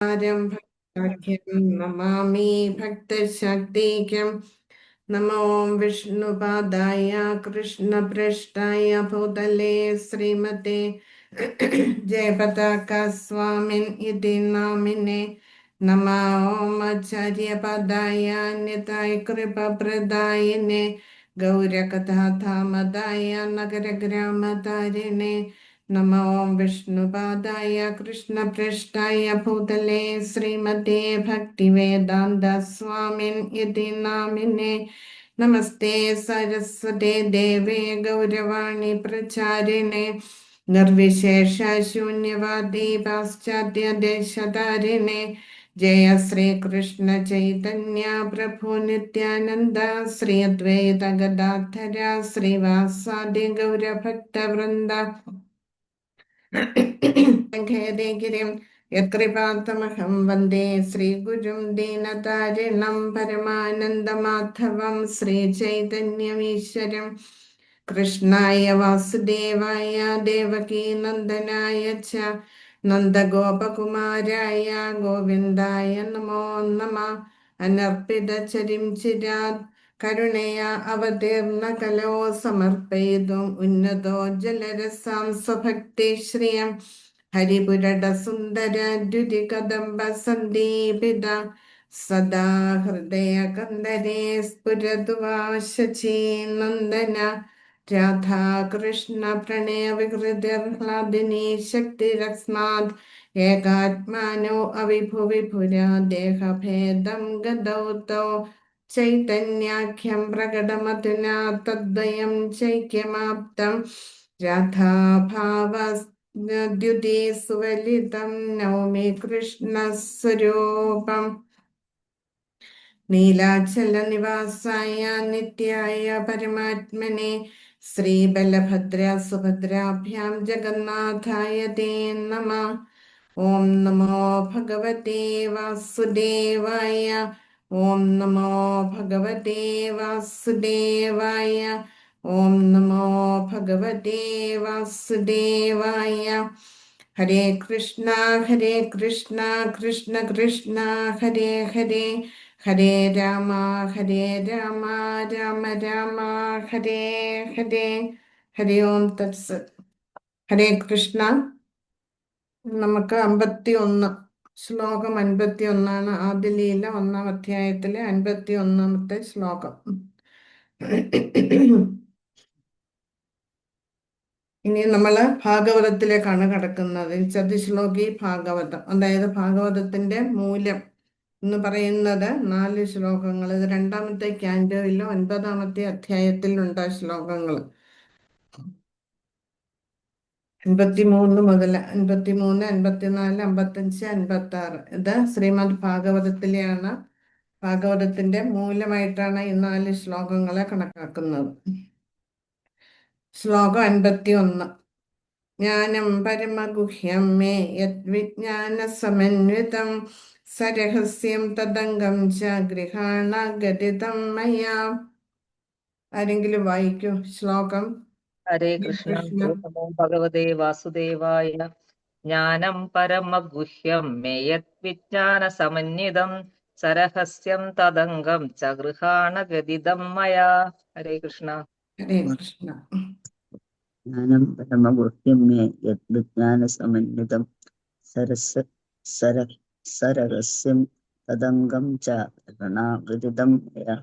भक्ताख्यं नमामि भक्तशक्तिक्यं नमो विष्णुपादाय कृष्णपृष्ठाय भूतले श्रीमते जयपताका स्वामिन् इति नामिने नमो आचार्यपदाय निताय कृपप्रदायिने गौरकथाधामदाय नगरग्रामतारिणे नमो विष्णुपादाय कृष्णपृष्ठाय भूतले श्रीमते भक्तिवेदान्त स्वामिन् इति नामिने नमस्ते सरस्वते देवे गौरवाणी प्रचारिणे निर्विशेष शून्यवादी पाश्चात्य देशधारिणे जय श्री कृष्ण चैतन्य प्रभु नित्यानंद श्री अद्वैत गदाधर श्रीवासादि गौर भक्त वृंद गिरिं यत्कृपातमहं वन्दे श्रीगुरुं दीनतारिणं परमानन्दमाधवं श्रीचैतन्यमीश्वरं कृष्णाय वासुदेवाय देवकीनन्दनाय च नन्दगोपकुमाराय गोविन्दाय नमो नमः अनर्पितचरिं चिरात् करुणया अवतीर्ण कलो समर्पयितुम् उन्नतोज्ज्वलरसां स्वभक्तिश्रियं हरिपुरटसुन्दरद्युतिकदम्ब सन्दीपित सदा हृदयकन्दरे स्फुरतु वाशचीनन्दन राधाकृष्ण प्रणयविहृतिर्ह्लादिनी शक्तिरस्मात् एकात्मानो अविभुविभुरा देहभेदं गदौ तौ चैतन्याख्यं प्रकटमधुना तद्वयं चैक्यमाप्तं राधाभावद्युति सुवलितं नौमि कृष्णस्वरूपम् नीलाचलनिवासाय नित्याय परमात्मने श्रीबलभद्र सुभद्राभ्यां जगन्नाथाय ते नमः। ॐ नमो भगवते वासुदेवाय। ॐ नमो भगवते वासुदेवाय। ॐ नमो भगवते वासुदेवाय। हरे कृष्णा कृष्ण कृष्ण हरे हरे हरे राम राम राम हरे हरे हरि ओम तत्सत् हरे कृष्ण നമുക്ക് 51 ശ്ലോകം 51 ആദ്യ ലീല 1-ാം അധ്യായത്തിലെ 51-ാമത്തെ ശ്ലോകം. ഇനി നമ്മള് ഭാഗവതത്തിലേക്കാണ് കടക്കുന്നത്. ചതുശ്ലോകി ഭാഗവതം, അതായത് ഭാഗവതത്തിന്റെ മൂലം എന്ന് പറയുന്നത് 4 ശ്ലോകങ്ങൾ. ഇത് 2-ാമത്തെ ക്യാൻറ്റോയിലെ 9-ാമത്തെ അധ്യായത്തിലുണ്ട് ശ്ലോകങ്ങൾ. 53 മുതൽ 53, 54, 55, 56 ഇത് ശ്രീമദ് ഭാഗവതത്തിലെയാണ്. ഭാഗവതത്തിന്റെ മൂലമായിട്ടാണ് ഈ 4 ശ്ലോകങ്ങളെ കണക്കാക്കുന്നത്. ശ്ലോകം 51. ജ്ഞാനം പരമഗുഹ്യം മേ യദ്വിജ്ഞാനസമന്വിതം സരഹസ്യം തദംഗം ച ഗൃഹാണ ഗതിതം മയാ. ആരെങ്കിലും വായിക്കൂ ശ്ലോകം. ഹരേ കൃഷ്ണ. നമോ ഭഗവതേ വാസുദേവായ. ജ്ഞാനം പരമഗുഹ്യം മേ യദ്വിജ്ഞാനസമന്വിതം സരഹസ്യം തദംഗം ച ഗൃഹാണ ഗതിതം മയാ. ഹരേ കൃഷ്ണ. ഹരേ കൃഷ്ണ. ജ്ഞാനം പരമഗുഹ്യം മേ യദ്വിജ്ഞാനസമന്വിതം സരഹസ്യം തദംഗം ച ഗൃഹാണഗതിതം മയാ.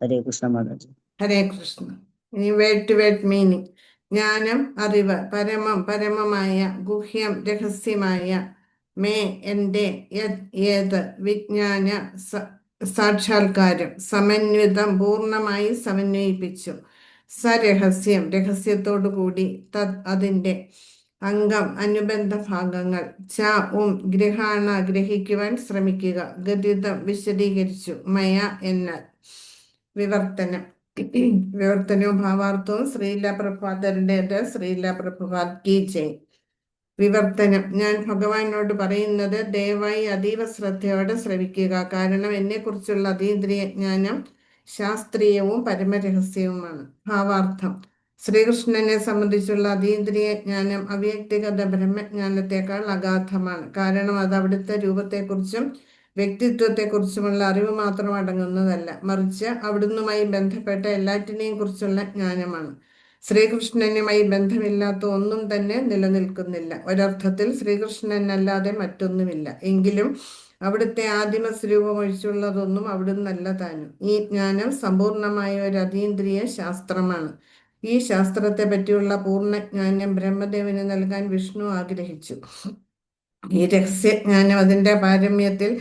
ഹരേ കൃഷ്ണ മാതാജി. ഹരേ കൃഷ്ണ. ഇനി വേർഡ് ടു വേർഡ് മീനിങ്. ജ്ഞാനം അറിവ്, പരമം പരമമായ, ഗുഹ്യം രഹസ്യമായ, മേ എന്റെ, യത് ഏത്, വിജ്ഞാന സാക്ഷാത്കാരം, സമന്വിതം പൂർണ്ണമായി സമന്വയിപ്പിച്ചു, സരഹസ്യം രഹസ്യത്തോടു കൂടി, തത് അതിന്റെ, അംഗം അനുബന്ധ ഭാഗങ്ങൾ, ച ഗൃഹാണ ഗ്രഹിക്കുവാൻ ശ്രമിക്കുക, ഗതിതം വിശദീകരിച്ചു, മയ എന്നാൽ. വിവർത്തനം. വിവർത്തനവും ഭാവാർത്ഥവും ശ്രീല പ്രഭാതരുടേത്. ശ്രീല പ്രഭാത് കീ ജയ്. വിവർത്തനം. ഞാൻ ഭഗവാനോട് പറയുന്നത് ദയവായി അതീവ ശ്രദ്ധയോടെ ശ്രവിക്കുക. കാരണം എന്നെക്കുറിച്ചുള്ള അതീന്ദ്രിയ ജ്ഞാനം ശാസ്ത്രീയവും പരമരഹസ്യവുമാണ്. ഭാവാർത്ഥം. ശ്രീകൃഷ്ണനെ സംബന്ധിച്ചുള്ള അതീന്ദ്രിയ ജ്ഞാനം അവ്യക്തിഗത ബ്രഹ്മജ്ഞാനത്തെക്കാൾ അഗാധമാണ്. കാരണം അത് അവിടുത്തെ രൂപത്തെക്കുറിച്ചും വ്യക്തിത്വത്തെക്കുറിച്ചുമുള്ള അറിവ് മാത്രം അടങ്ങുന്നതല്ല, മറിച്ച് അവിടുന്നുമായി ബന്ധപ്പെട്ട എല്ലാറ്റിനെയും കുറിച്ചുള്ള ജ്ഞാനമാണ്. ശ്രീകൃഷ്ണനുമായി ബന്ധമില്ലാത്ത ഒന്നും തന്നെ നിലനിൽക്കുന്നില്ല. ഒരർത്ഥത്തിൽ ശ്രീകൃഷ്ണനല്ലാതെ മറ്റൊന്നുമില്ല. എങ്കിലും അവിടുത്തെ ആദിമ സ്വരൂപം ഒഴിച്ചുള്ളതൊന്നും അവിടുന്നല്ല താനും. ഈ ജ്ഞാനം സമ്പൂർണമായ ഒരു അതീന്ദ്രിയ ശാസ്ത്രമാണ്. ഈ ശാസ്ത്രത്തെ പറ്റിയുള്ള പൂർണ്ണജ്ഞാനം ബ്രഹ്മദേവന് നൽകാൻ വിഷ്ണു ആഗ്രഹിച്ചു. ഈ രഹസ്യജ്ഞാനം അതിൻ്റെ പാരമ്യത്തിൽ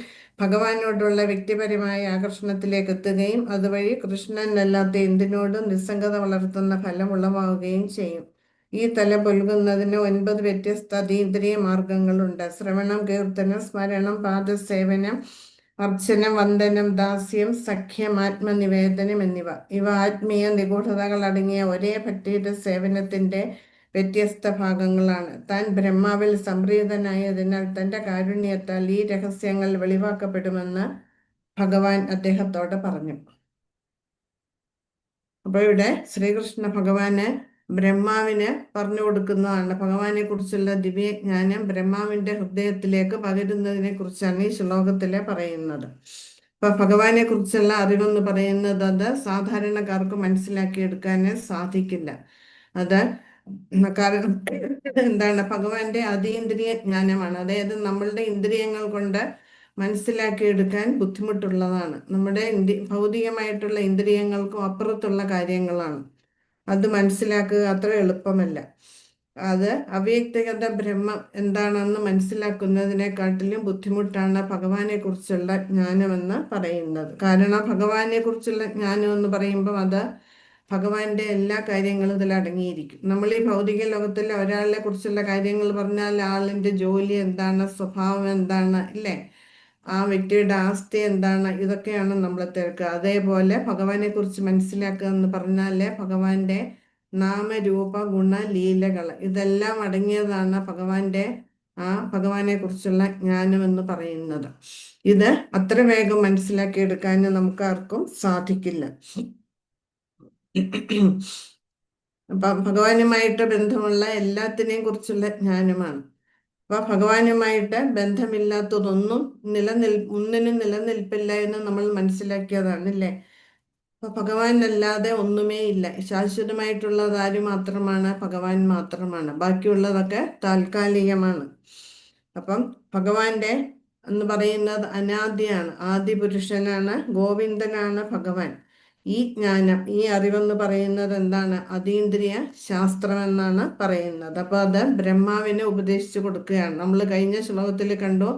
ഭഗവാനോടുള്ള വ്യക്തിപരമായ ആകർഷണത്തിലേക്ക് എത്തുകയും അതുവഴി കൃഷ്ണനല്ലാത്ത എന്തിനോടും നിസ്സംഗത വളർത്തുന്ന ഫലം ഉളവാവുകയും ചെയ്യും. ഈ തലം പുൽകുന്നതിന് 9 വ്യത്യസ്ത അതീന്ദ്രിയ മാർഗങ്ങളുണ്ട്. ശ്രവണം, കീർത്തനം, സ്മരണം, പാദസേവനം, അർച്ചനം, വന്ദനം, ദാസ്യം, സഖ്യം, ആത്മനിവേദനം എന്നിവ. ഇവ ആത്മീയ നിഗൂഢതകൾ അടങ്ങിയ ഒരേ ഭക്തിയുടെ സേവനത്തിന്റെ വ്യത്യസ്ത ഭാഗങ്ങളാണ്. താൻ ബ്രഹ്മാവിൽ സംപ്രീതനായതിനാൽ തന്റെ കാരുണ്യത്താൽ ഈ രഹസ്യങ്ങൾ വെളിവാക്കപ്പെടുമെന്ന് ഭഗവാൻ അദ്ദേഹത്തോട് പറഞ്ഞു. അപ്പൊ ഇവിടെ ശ്രീകൃഷ്ണ ഭഗവാന് ബ്രഹ്മാവിന് പറഞ്ഞു കൊടുക്കുന്നതാണ്. ഭഗവാനെ കുറിച്ചുള്ള ദിവ്യജ്ഞാനം ബ്രഹ്മാവിന്റെ ഹൃദയത്തിലേക്ക് പകരുന്നതിനെ കുറിച്ചാണ് ഈ ശ്ലോകത്തിലെ പറയുന്നത്. അപ്പൊ ഭഗവാനെ കുറിച്ചുള്ള അറിവെന്ന് പറയുന്നത് അത് സാധാരണക്കാർക്ക് മനസ്സിലാക്കിയെടുക്കാൻ സാധിക്കില്ല. അത് കാരണം എന്താണ്, ഭഗവാന്റെ അതീന്ദ്രിയ ജ്ഞാനമാണ്. അതായത് നമ്മളുടെ ഇന്ദ്രിയങ്ങൾ കൊണ്ട് മനസ്സിലാക്കിയെടുക്കാൻ ബുദ്ധിമുട്ടുള്ളതാണ്. നമ്മുടെ ഭൗതികമായിട്ടുള്ള ഇന്ദ്രിയങ്ങൾക്കും അപ്പുറത്തുള്ള കാര്യങ്ങളാണ്. അത് മനസ്സിലാക്കുക അത്ര എളുപ്പമല്ല. അത് അവ്യക്തിഗത ബ്രഹ്മം എന്താണെന്ന് മനസ്സിലാക്കുന്നതിനെക്കാട്ടിലും ബുദ്ധിമുട്ടാണ് ഭഗവാനെ കുറിച്ചുള്ള ജ്ഞാനമെന്ന് പറയുന്നത്. കാരണം ഭഗവാനെ കുറിച്ചുള്ള ജ്ഞാനം എന്ന് പറയുമ്പോൾ അത് ഭഗവാന്റെ എല്ലാ കാര്യങ്ങളും ഇതിൽ അടങ്ങിയിരിക്കും. നമ്മൾ ഈ ഭൗതിക ലോകത്തിൽ ഒരാളെ കുറിച്ചുള്ള കാര്യങ്ങൾ പറഞ്ഞാൽ ആളിന്റെ ജോലി എന്താണ്, സ്വഭാവം എന്താണ്, ഇല്ലേ, ആ വ്യക്തിയുടെ ആസ്തി എന്താണ്, ഇതൊക്കെയാണ് നമ്മൾ തിരക്കുക. അതേപോലെ ഭഗവാനെ കുറിച്ച് മനസ്സിലാക്കുക എന്ന് പറഞ്ഞാല് ഭഗവാന്റെ നാമരൂപ ഗുണ ലീലകൾ ഇതെല്ലാം അടങ്ങിയതാണ് ഭഗവാനെ കുറിച്ചുള്ള ജ്ഞാനം എന്ന് പറയുന്നത്. ഇത് അത്ര വേഗം മനസ്സിലാക്കിയെടുക്കാൻ നമുക്ക് ആർക്കും സാധിക്കില്ല. അപ്പൊ ഭഗവാനുമായിട്ട് ബന്ധമുള്ള എല്ലാത്തിനെയും കുറിച്ചുള്ള ജ്ഞാനമാണ്. അപ്പൊ ഭഗവാനുമായിട്ട് ബന്ധമില്ലാത്തതൊന്നും ഒന്നിനും നിലനിൽപ്പില്ല എന്ന് നമ്മൾ മനസ്സിലാക്കിയതാണ്, ഇല്ലേ. അപ്പൊ ഭഗവാനല്ലാതെ ഒന്നുമേ ഇല്ല. ശാശ്വതമായിട്ടുള്ളത് ആര് മാത്രമാണ്? ഭഗവാൻ മാത്രമാണ്. ബാക്കിയുള്ളതൊക്കെ താൽക്കാലികമാണ്. അപ്പം ഭഗവാന്റെ എന്ന് പറയുന്നത് അനാദിയാണ്, ആദി പുരുഷനാണ്, ഗോവിന്ദനാണ് ഭഗവാൻ. ഈ ജ്ഞാനം, ഈ അറിവെന്ന് പറയുന്നത് എന്താണ്? അതീന്ദ്രിയ ശാസ്ത്രം എന്നാണ് പറയുന്നത്. അപ്പൊ അത് ബ്രഹ്മാവിനെ ഉപദേശിച്ചു കൊടുക്കുകയാണ്. നമ്മൾ കഴിഞ്ഞ ശ്ലോകത്തിൽ കണ്ടു,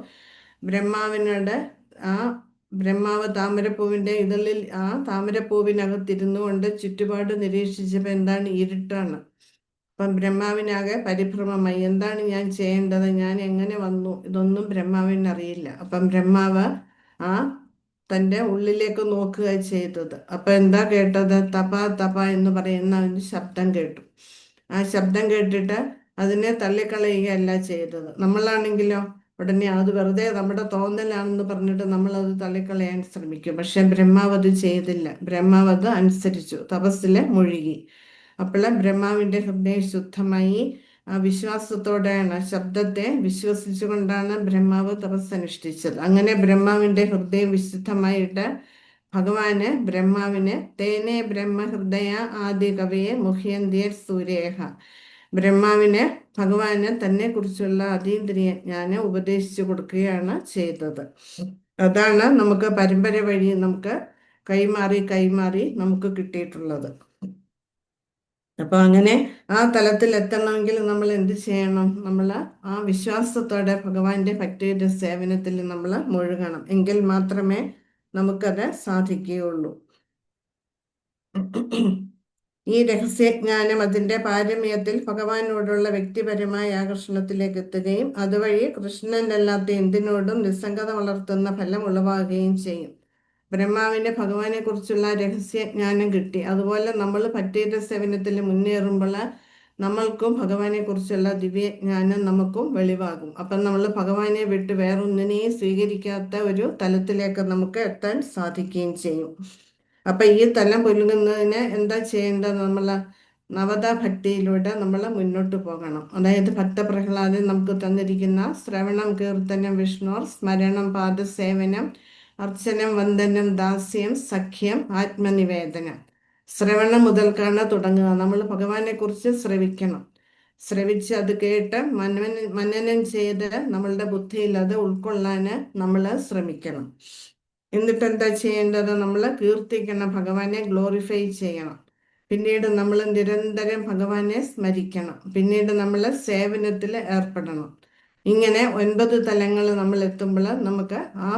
ബ്രഹ്മാവിനോട് ബ്രഹ്മാവ് താമരപ്പൂവിന്റെ ഇതളിൽ താമരപ്പൂവിനകത്തിരുന്നു കൊണ്ട് ചുറ്റുപാട് നിരീക്ഷിച്ചപ്പോൾ എന്താണ്? ഇരുട്ടാണ്. അപ്പം ബ്രഹ്മാവിനാകെ പരിഭ്രമമായി. എന്താണ് ഞാൻ ചെയ്യേണ്ടത്? ഞാൻ എങ്ങനെ വന്നു? ഇതൊന്നും ബ്രഹ്മാവിന് അറിയില്ല. അപ്പം ബ്രഹ്മാവ് തൻ്റെ ഉള്ളിലേക്ക് നോക്കുക ചെയ്തത്. അപ്പൊ എന്താ കേട്ടത്? തപ തപ എന്ന് പറയുന്ന ഒരു ശബ്ദം കേട്ടു. ആ ശബ്ദം കേട്ടിട്ട് അതിനെ തള്ളിക്കളയുകയല്ല ചെയ്തത്. നമ്മളാണെങ്കിലോ ഉടനെ അത് വെറുതെ നമ്മുടെ തോന്നലാണെന്ന് പറഞ്ഞിട്ട് നമ്മൾ അത് തള്ളിക്കളയാൻ ശ്രമിക്കും. പക്ഷെ ബ്രഹ്മാവ് അത് ചെയ്തില്ല. ബ്രഹ്മാവ് അത് അനുസരിച്ചു, തപസ്സില് മുഴുകി. അപ്പോൾ ബ്രഹ്മാവിന്റെ ഹൃദയം ശുദ്ധമായി. ആ വിശ്വാസത്തോടെയാണ്, ശബ്ദത്തെ വിശ്വസിച്ചുകൊണ്ടാണ് ബ്രഹ്മാവ് തപസ് അനുഷ്ഠിച്ചത്. അങ്ങനെ ബ്രഹ്മാവിന്റെ ഹൃദയം വിശുദ്ധമായിട്ട് ബ്രഹ്മാവിന് തേനെ ബ്രഹ്മഹൃദയ ആദി കവയെ മുഹ്യന്തിയർ സൂര്യേഹ, ഭഗവാന് തന്നെ കുറിച്ചുള്ള അതീന്ദ്രിയ ജ്ഞാനം ഉപദേശിച്ചു കൊടുക്കുകയാണ് ചെയ്തത്. അതാണ് നമുക്ക് പരമ്പര വഴി നമുക്ക് കൈമാറി നമുക്ക് കിട്ടിയിട്ടുള്ളത്. അപ്പൊ അങ്ങനെ ആ തലത്തിൽ എത്തണമെങ്കിൽ നമ്മൾ എന്ത് ചെയ്യണം? നമ്മൾ ആ വിശ്വാസത്തോടെ ഭഗവാന്റെ ഭക്തിയുടെ സേവനത്തിൽ നമ്മൾ മുഴുകണം. എങ്കിൽ മാത്രമേ നമുക്കത് സാധിക്കുകയുള്ളൂ. ഈ രഹസ്യജ്ഞാനം അതിന്റെ പാരമ്യത്തിൽ ഭഗവാനോടുള്ള വ്യക്തിപരമായ ആകർഷണത്തിലേക്ക് എത്തുകയും അതുവഴി കൃഷ്ണനല്ലാത്ത എന്തിനോടും നിസ്സംഗത വളർത്തുന്ന ഫലം ഉളവാകുകയും ചെയ്യും. ബ്രഹ്മാവിന് ഭഗവാനെ കുറിച്ചുള്ള രഹസ്യജ്ഞാനം കിട്ടി. അതുപോലെ നമ്മൾ ഭക്തിയുടെ സേവനത്തിൽ മുന്നേറുമ്പോൾ നമ്മൾക്കും ഭഗവാനെ കുറിച്ചുള്ള ദിവ്യജ്ഞാനം നമുക്കും വെളിവാകും. അപ്പം നമ്മൾ ഭഗവാനെ വിട്ട് വേറൊന്നിനെയും സ്വീകരിക്കാത്ത ഒരു തലത്തിലേക്ക് നമുക്ക് എത്താൻ സാധിക്കുകയും ചെയ്യും. അപ്പൊ ഈ തലം പുലുകുന്നതിന് എന്താ ചെയ്യേണ്ടത്? നമ്മൾ നവത ഭക്തിയിലൂടെ നമ്മൾ മുന്നോട്ട് പോകണം. അതായത് ഭക്തപ്രഹ്ലാദൻ നമുക്ക് തന്നിരിക്കുന്ന ശ്രവണം, കീർത്തനം, വിഷ്ണു സ്മരണം, പാദസേവനം, അർച്ചനം, വന്ദനം, ദാസ്യം, സഖ്യം, ആത്മനിവേദനം. ശ്രവണം മുതൽക്കാണ് തുടങ്ങുക. നമ്മൾ ഭഗവാനെ കുറിച്ച് ശ്രവിക്കണം. ശ്രവിച്ച് അത് കേട്ട് മനനം ചെയ്ത് നമ്മളുടെ ബുദ്ധിയിൽ അത് ഉൾക്കൊള്ളാൻ നമ്മൾ ശ്രമിക്കണം. എന്നിട്ട് എന്താ ചെയ്യേണ്ടത്? നമ്മൾ കീർത്തിക്കണം, ഭഗവാനെ ഗ്ലോറിഫൈ ചെയ്യണം. പിന്നീട് നമ്മൾ നിരന്തരം ഭഗവാനെ സ്മരിക്കണം. പിന്നീട് നമ്മൾ സേവനത്തിൽ ഏർപ്പെടണം. ഇങ്ങനെ 9 തലങ്ങൾ നമ്മൾ എത്തുമ്പോൾ നമുക്ക് ആ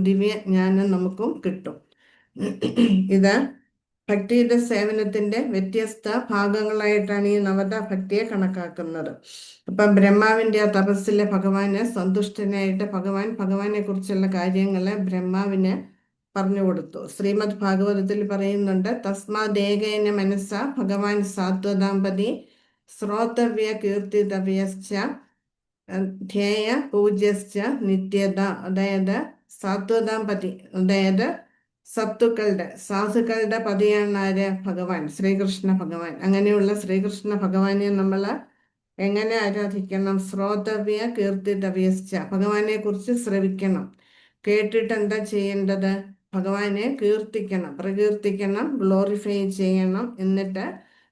ദിവ്യ ജ്ഞാനം നമുക്കും കിട്ടും. ഇത് ഭക്തിയുടെ സേവനത്തിന്റെ വ്യത്യസ്ത ഭാഗങ്ങളായിട്ടാണ് ഈ നവത ഭക്തിയെ കണക്കാക്കുന്നത്. അപ്പം ബ്രഹ്മാവിന്റെ ആ തപസ്സിലെ ഭഗവാന് സന്തുഷ്ടനായിട്ട് ഭഗവാനെ കുറിച്ചുള്ള കാര്യങ്ങള് ബ്രഹ്മാവിന് പറഞ്ഞു കൊടുത്തു. ശ്രീമദ് ഭാഗവതത്തിൽ പറയുന്നുണ്ട്, തസ്മാദേകേന മനസ്സ ഭഗവാൻ സാത്വതാംപതി ശ്രോതവ്യ കീർത്തിതവ്യശ്ച ധ്യേയ പൂജ്യശ്ച നിത്യത. അതായത് സാത്വതാംപതി, അതായത് സാധുക്കളുടെ പതിയാണ് ആര്? ഭഗവാൻ, ശ്രീകൃഷ്ണ ഭഗവാൻ. അങ്ങനെയുള്ള ശ്രീകൃഷ്ണ ഭഗവാനെ നമ്മൾ എങ്ങനെ ആരാധിക്കണം? ശ്രോതവ്യ കീർത്തിതവ്യശ്ച, ഭഗവാനെ കുറിച്ച് ശ്രവിക്കണം. കേട്ടിട്ട് എന്താ ചെയ്യേണ്ടത്? ഭഗവാനെ കീർത്തിക്കണം, പ്രകീർത്തിക്കണം, ഗ്ലോറിഫൈ ചെയ്യണം. എന്നിട്ട്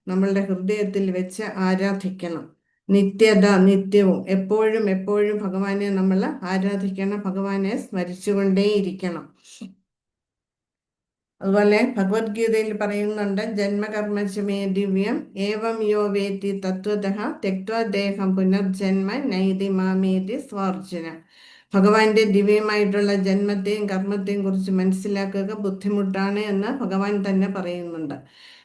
നമ്മളുടെ ഹൃദയത്തിൽ വെച്ച് ആരാധിക്കണം. നിത്യത, നിത്യവും എപ്പോഴും എപ്പോഴും ഭഗവാനെ നമ്മൾ ആരാധിക്കണം, ഭഗവാനെ സ്മരിച്ചുകൊണ്ടേയിരിക്കണം. അതുപോലെ ഭഗവത്ഗീതയിൽ പറയുന്നുണ്ട്, ജന്മകർമ്മചമേ ദിവ്യം ഏവം യോ വേത്തി തത്വതഃ ത്യക്ത്വാ ദേഹം പുനർജന്മ നൈതി മാമേതി സ്വാർജുന. ഭഗവാന്റെ ദിവ്യമായിട്ടുള്ള ജന്മത്തെയും കർമ്മത്തെയും കുറിച്ച് മനസ്സിലാക്കുക ബുദ്ധിമുട്ടാണ് എന്ന് ഭഗവാൻ തന്നെ പറയുന്നുണ്ട്.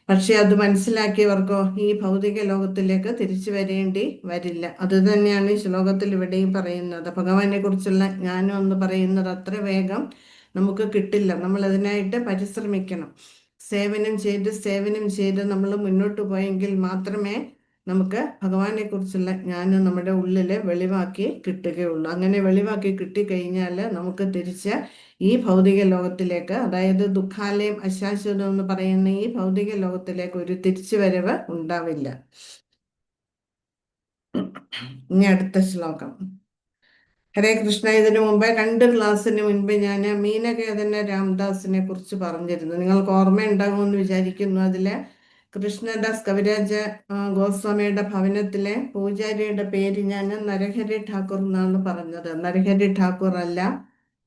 പക്ഷെ അത് മനസ്സിലാക്കിയവർക്കോ ഈ ഭൗതിക ലോകത്തിലേക്ക് തിരിച്ചു വരേണ്ടി വരില്ല. അത് തന്നെയാണ് ഈ ശ്ലോകത്തിൽ ഇവിടെയും പറയുന്നത്. ഭഗവാനെ കുറിച്ചുള്ള ജ്ഞാനം എന്ന് പറയുന്നത് അത്ര വേഗം നമുക്ക് കിട്ടില്ല. നമ്മൾ അതിനായിട്ട് പരിശ്രമിക്കണം. സേവനം ചെയ്ത് നമ്മൾ മുന്നോട്ട് പോയെങ്കിൽ മാത്രമേ നമുക്ക് ഭഗവാനെ കുറിച്ചുള്ള ജ്ഞാനം നമ്മുടെ ഉള്ളില് വെളിവാക്കി കിട്ടുകയുള്ളൂ. അങ്ങനെ വെളിവാക്കി കിട്ടിക്കഴിഞ്ഞാൽ നമുക്ക് തിരിച്ച് ഈ ഭൗതിക ലോകത്തിലേക്ക്, അതായത് ദുഃഖാലയം അശാശ്വതം എന്ന് പറയുന്ന ഈ ഭൗതിക ലോകത്തിലേക്ക് ഒരു തിരിച്ചുവരവ് ഉണ്ടാവില്ല. ഇനി അടുത്ത ശ്ലോകം. ഹരേ കൃഷ്ണ. ഇതിനു മുമ്പ് 2 ക്ലാസ്സിന് മുൻപ് ഞാൻ മീനകേതന രാംദാസിനെ കുറിച്ച് പറഞ്ഞിരുന്നു. നിങ്ങൾക്ക് ഓർമ്മയുണ്ടാകുമെന്ന് വിചാരിക്കുന്നു. അതില് കൃഷ്ണദാസ് കവിരാജ ഗോസ്വാമിയുടെ ഭവനത്തിലെ പൂജാരിയുടെ പേര് ഞാൻ നരഹരി ഠാക്കൂർ എന്നാണ് പറഞ്ഞത്. നരഹരി ഠാക്കൂർ അല്ല,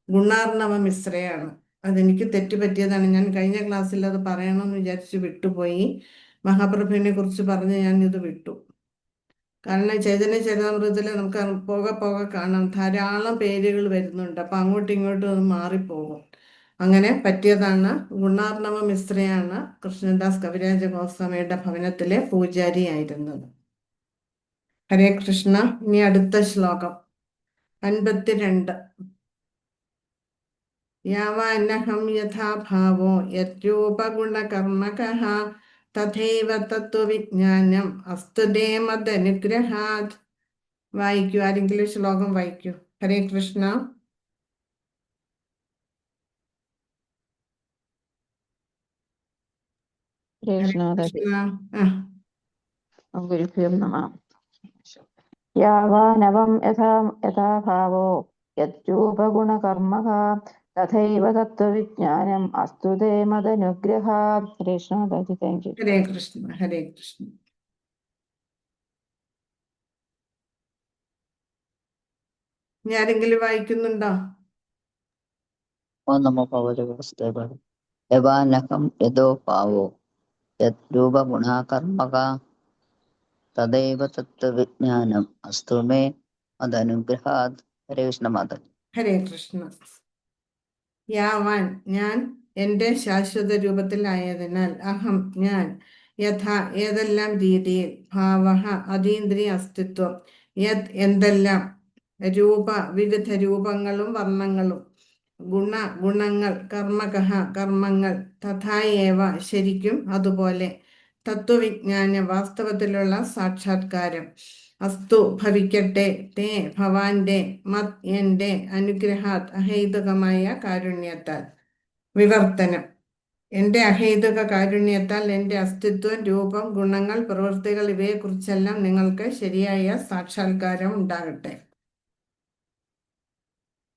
ഗുണാർണവ മിശ്രയാണ്. അതെനിക്ക് തെറ്റുപറ്റിയതാണ്. ഞാൻ കഴിഞ്ഞ ക്ലാസ്സിൽ അത് പറയണമെന്ന് വിചാരിച്ച് വിട്ടുപോയി. മഹാപ്രഭുവിനെ കുറിച്ച് പറഞ്ഞ് ഞാൻ ഇത് വിട്ടു. കാരണം ചൈതന്യ ചരിതാമൃതത്തിൽ നമുക്ക് പോകെ കാണാം, ധാരാളം പേരുകൾ വരുന്നുണ്ട്. അപ്പൊ അങ്ങോട്ടും ഇങ്ങോട്ടും അത് മാറിപ്പോകും. അങ്ങനെ പറ്റിയതാണ്. ഗുണാർണവ മിശ്രയാണ് കൃഷ്ണദാസ് കവിരാജ ഗോസ്വാമിയുടെ ഭവനത്തിലെ പൂജാരിയായിരുന്നത്. ഹരേ കൃഷ്ണ. ഇനി അടുത്ത ശ്ലോകം 52. യാവാനഹം യഥാ ഭാവോ യദ്രൂപഗുണകർമ്മകഃ തഥൈവ തത്വവിജ്ഞാനം അസ്തു തേ മദനുഗ്രഹാത്. വായിക്കൂ, ആരെങ്കിലും ശ്ലോകം വായിക്കൂ. ഹരേ കൃഷ്ണ. ഗുരുഭ്യോ നമഃ. യാവാനവം യഥാ ഭാവോ യദ്രൂപഗുണകർമ്മക തഥൈവ തത്വവിജ്ഞാനം അസ്തു തേ മദനുഗ്രഹാത്. ഹരേ കൃഷ്ണ. Thank you. ഹരേ കൃഷ്ണ. ഹരേ കൃഷ്ണ. ഇനി ആരെങ്കിലും വായിക്കുന്നുണ്ടോ? ഓം നമോ ഭഗവതേ വാസുദേവായ. യവാനഹം യഥോ ഭാവോ യദ്രൂപഗുണകർമ്മക തദൈവ തത്വവിജ്ഞാനം അസ്തു മേ മദനുഗ്രഹാത്. ഹരേ കൃഷ്ണ മാതാജി. ഹരേ കൃഷ്ണ. യാവാൻ ഞാൻ എൻ്റെ ശാശ്വത രൂപത്തിലായതിനാൽ, അഹം ഞാൻ, യഥാ ഏതെല്ലാം രീതിയിൽ, ഭാവഃ അതീന്ദ്രിയ അസ്തിത്വം, യത് എന്തെല്ലാം, രൂപ വിവിധ രൂപങ്ങളും വർണ്ണങ്ങളും, ഗുണങ്ങൾ, കർമ്മകഃ കർമ്മങ്ങൾ, തഥായേവ ശരിക്കും അതുപോലെ, തത്വവിജ്ഞാനം വാസ്തവത്തിലുള്ള സാക്ഷാത്കാരം, അസ്തു ഭവിക്കട്ടെ, തേ ഭവാന്റെ, മത് എന്റെ, അനുഗ്രഹാത് അഹൈതുകമായ കാരുണ്യത്താൽ. വിവർത്തനം. എന്റെ അഹേതുക കാരുണ്യത്താൽ എന്റെ അസ്തിത്വം, രൂപം, ഗുണങ്ങൾ, പ്രവൃത്തികൾ ഇവയെക്കുറിച്ചെല്ലാം നിങ്ങൾക്ക് ശരിയായ സാക്ഷാത്കാരം ഉണ്ടാകട്ടെ.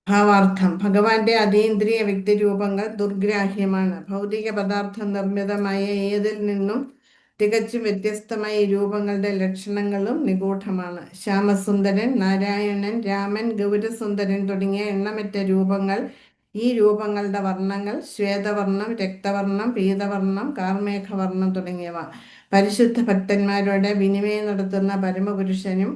ഭാവാർത്ഥം: ഭഗവാന്റെ അതീന്ദ്രിയ വ്യക്തിരൂപങ്ങൾ ദുർഗ്രാഹ്യമാണ്. ഭൗതിക പദാർത്ഥ നിർമ്മിതമായ ഏതിൽ നിന്നും തികച്ചും വ്യത്യസ്തമായ ഈ രൂപങ്ങളുടെ ലക്ഷണങ്ങളും നിഗൂഢമാണ്. ശ്യാമസുന്ദരൻ, നാരായണൻ, രാമൻ, ഗൗരസുന്ദരൻ തുടങ്ങിയ എണ്ണമറ്റ രൂപങ്ങൾ, ഈ രൂപങ്ങളുടെ വർണ്ണങ്ങൾ ശ്വേതവർണം, രക്തവർണം, പീതവർണം, കാർമേഘവർണം തുടങ്ങിയവ പരിശുദ്ധ ഭക്തന്മാരോട് വിനിമയം നടത്തുന്ന പരമപുരുഷനും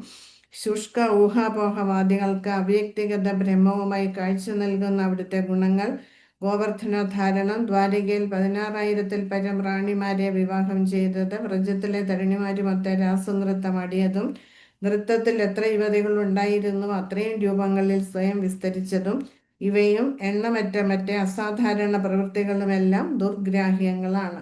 ശുഷ്ക ഊഹാപോഹവാദികൾക്ക് അവ്യക്തിഗത ബ്രഹ്മവുമായി കാഴ്ച നൽകുന്ന അവിടുത്തെ ഗുണങ്ങൾ, ഗോവർദ്ധനോദ്ധാരണം, ദ്വാരകയിൽ 16,000-ൽ പരം റാണിമാരെ വിവാഹം ചെയ്തത്, വ്രജത്തിലെ തരുണിമാരുമൊത്ത രാസനൃത്തമാടിയതും, നൃത്തത്തിൽ എത്ര യുവതികൾ ഉണ്ടായിരുന്നു അത്രയും രൂപങ്ങളിൽ സ്വയം വിസ്തരിച്ചതും, ഇവയും എണ്ണമറ്റ മറ്റ് അസാധാരണ പ്രവൃത്തികളുമെല്ലാം ദുർഗ്രാഹ്യങ്ങളാണ്.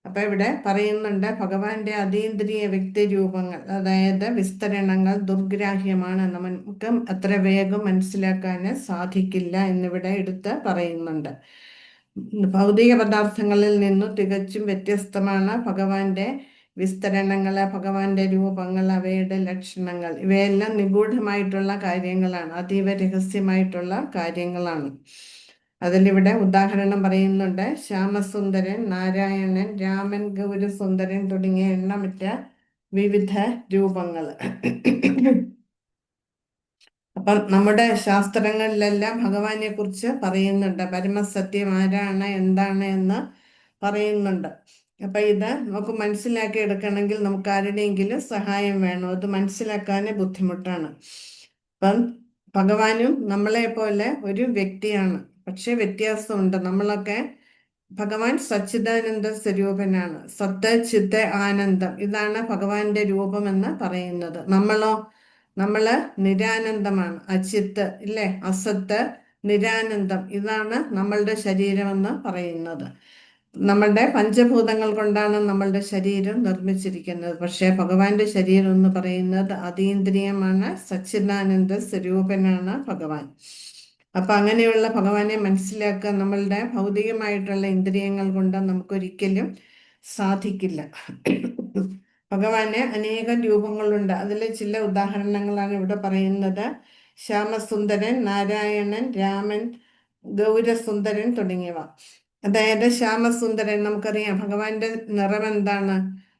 അപ്പൊ ഇവിടെ പറയുന്നുണ്ട് ഭഗവാന്റെ അതീന്ദ്രിയ വ്യക്തിരൂപങ്ങൾ, അതായത് വിസ്തരണങ്ങൾ ദുർഗ്രാഹ്യമാണ്, നമുക്ക് അത്ര വേഗം മനസ്സിലാക്കാൻ സാധിക്കില്ല എന്നിവിടെ എടുത്ത് പറയുന്നുണ്ട്. ഭൗതിക പദാർത്ഥങ്ങളിൽ നിന്നും തികച്ചും വ്യത്യസ്തമാണ് ഭഗവാന്റെ വിസ്തരണങ്ങള്, ഭഗവാന്റെ രൂപങ്ങൾ, അവയുടെ ലക്ഷണങ്ങൾ. ഇവയെല്ലാം നിഗൂഢമായിട്ടുള്ള കാര്യങ്ങളാണ്, അതീവ രഹസ്യമായിട്ടുള്ള കാര്യങ്ങളാണ്. അതിലിവിടെ ഉദാഹരണം പറയുന്നുണ്ട്. ശ്യാമസുന്ദരൻ, നാരായണൻ, രാമൻ, ഗൗരസുന്ദരൻ തുടങ്ങിയ എണ്ണമറ്റ വിവിധ രൂപങ്ങൾ. അപ്പം നമ്മുടെ ശാസ്ത്രങ്ങളിലെല്ലാം ഭഗവാനെ കുറിച്ച് പറയുന്നുണ്ട്. പരമസത്യം ആരാണ്, എന്താണ് എന്ന് പറയുന്നുണ്ട്. അപ്പൊ ഇത് നമുക്ക് മനസ്സിലാക്കി എടുക്കണമെങ്കിൽ നമുക്ക് ആരുടെയെങ്കിലും സഹായം വേണം. അത് മനസ്സിലാക്കാൻ ബുദ്ധിമുട്ടാണ്. അപ്പം ഭഗവാനും നമ്മളെ പോലെ ഒരു വ്യക്തിയാണ്, പക്ഷെ വ്യത്യാസമുണ്ട്. നമ്മളൊക്കെ ഭഗവാൻ സച്ചിദാനന്ദ സ്വരൂപനാണ്. സത്ത്, ചിത്ത്, ആനന്ദം, ഇതാണ് ഭഗവാന്റെ രൂപമെന്ന് പറയുന്നത്. നമ്മള് നിരാനന്ദമാണ്, അചിത്ത് ഇല്ലേ, അസത്ത്, നിരാനന്ദം, ഇതാണ് നമ്മളുടെ ശരീരമെന്ന് പറയുന്നത്. നമ്മളുടെ പഞ്ചഭൂതങ്ങൾ കൊണ്ടാണ് നമ്മളുടെ ശരീരം നിർമ്മിച്ചിരിക്കുന്നത്. പക്ഷെ ഭഗവാന്റെ ശരീരം എന്ന് പറയുന്നത് അതീന്ദ്രിയമാണ്, സച്ചിദാനന്ദ സ്വരൂപനാണ് ഭഗവാൻ. അപ്പൊ അങ്ങനെയുള്ള ഭഗവാനെ മനസ്സിലാക്കാൻ നമ്മളുടെ ഭൗതികമായിട്ടുള്ള ഇന്ദ്രിയങ്ങൾ കൊണ്ട് നമുക്കൊരിക്കലും സാധിക്കില്ല. ഭഗവാന് അനേകം രൂപങ്ങളുണ്ട്. അതിൽ ചില ഉദാഹരണങ്ങളാണ് ഇവിടെ പറയുന്നത്. ശ്യാമസുന്ദരൻ, നാരായണൻ, രാമൻ, ഗൗരസുന്ദരൻ തുടങ്ങിയവ. അതായത് ശ്യാമസുന്ദരൻ, നമുക്കറിയാം ഭഗവാന്റെ നിറം എന്താണ്,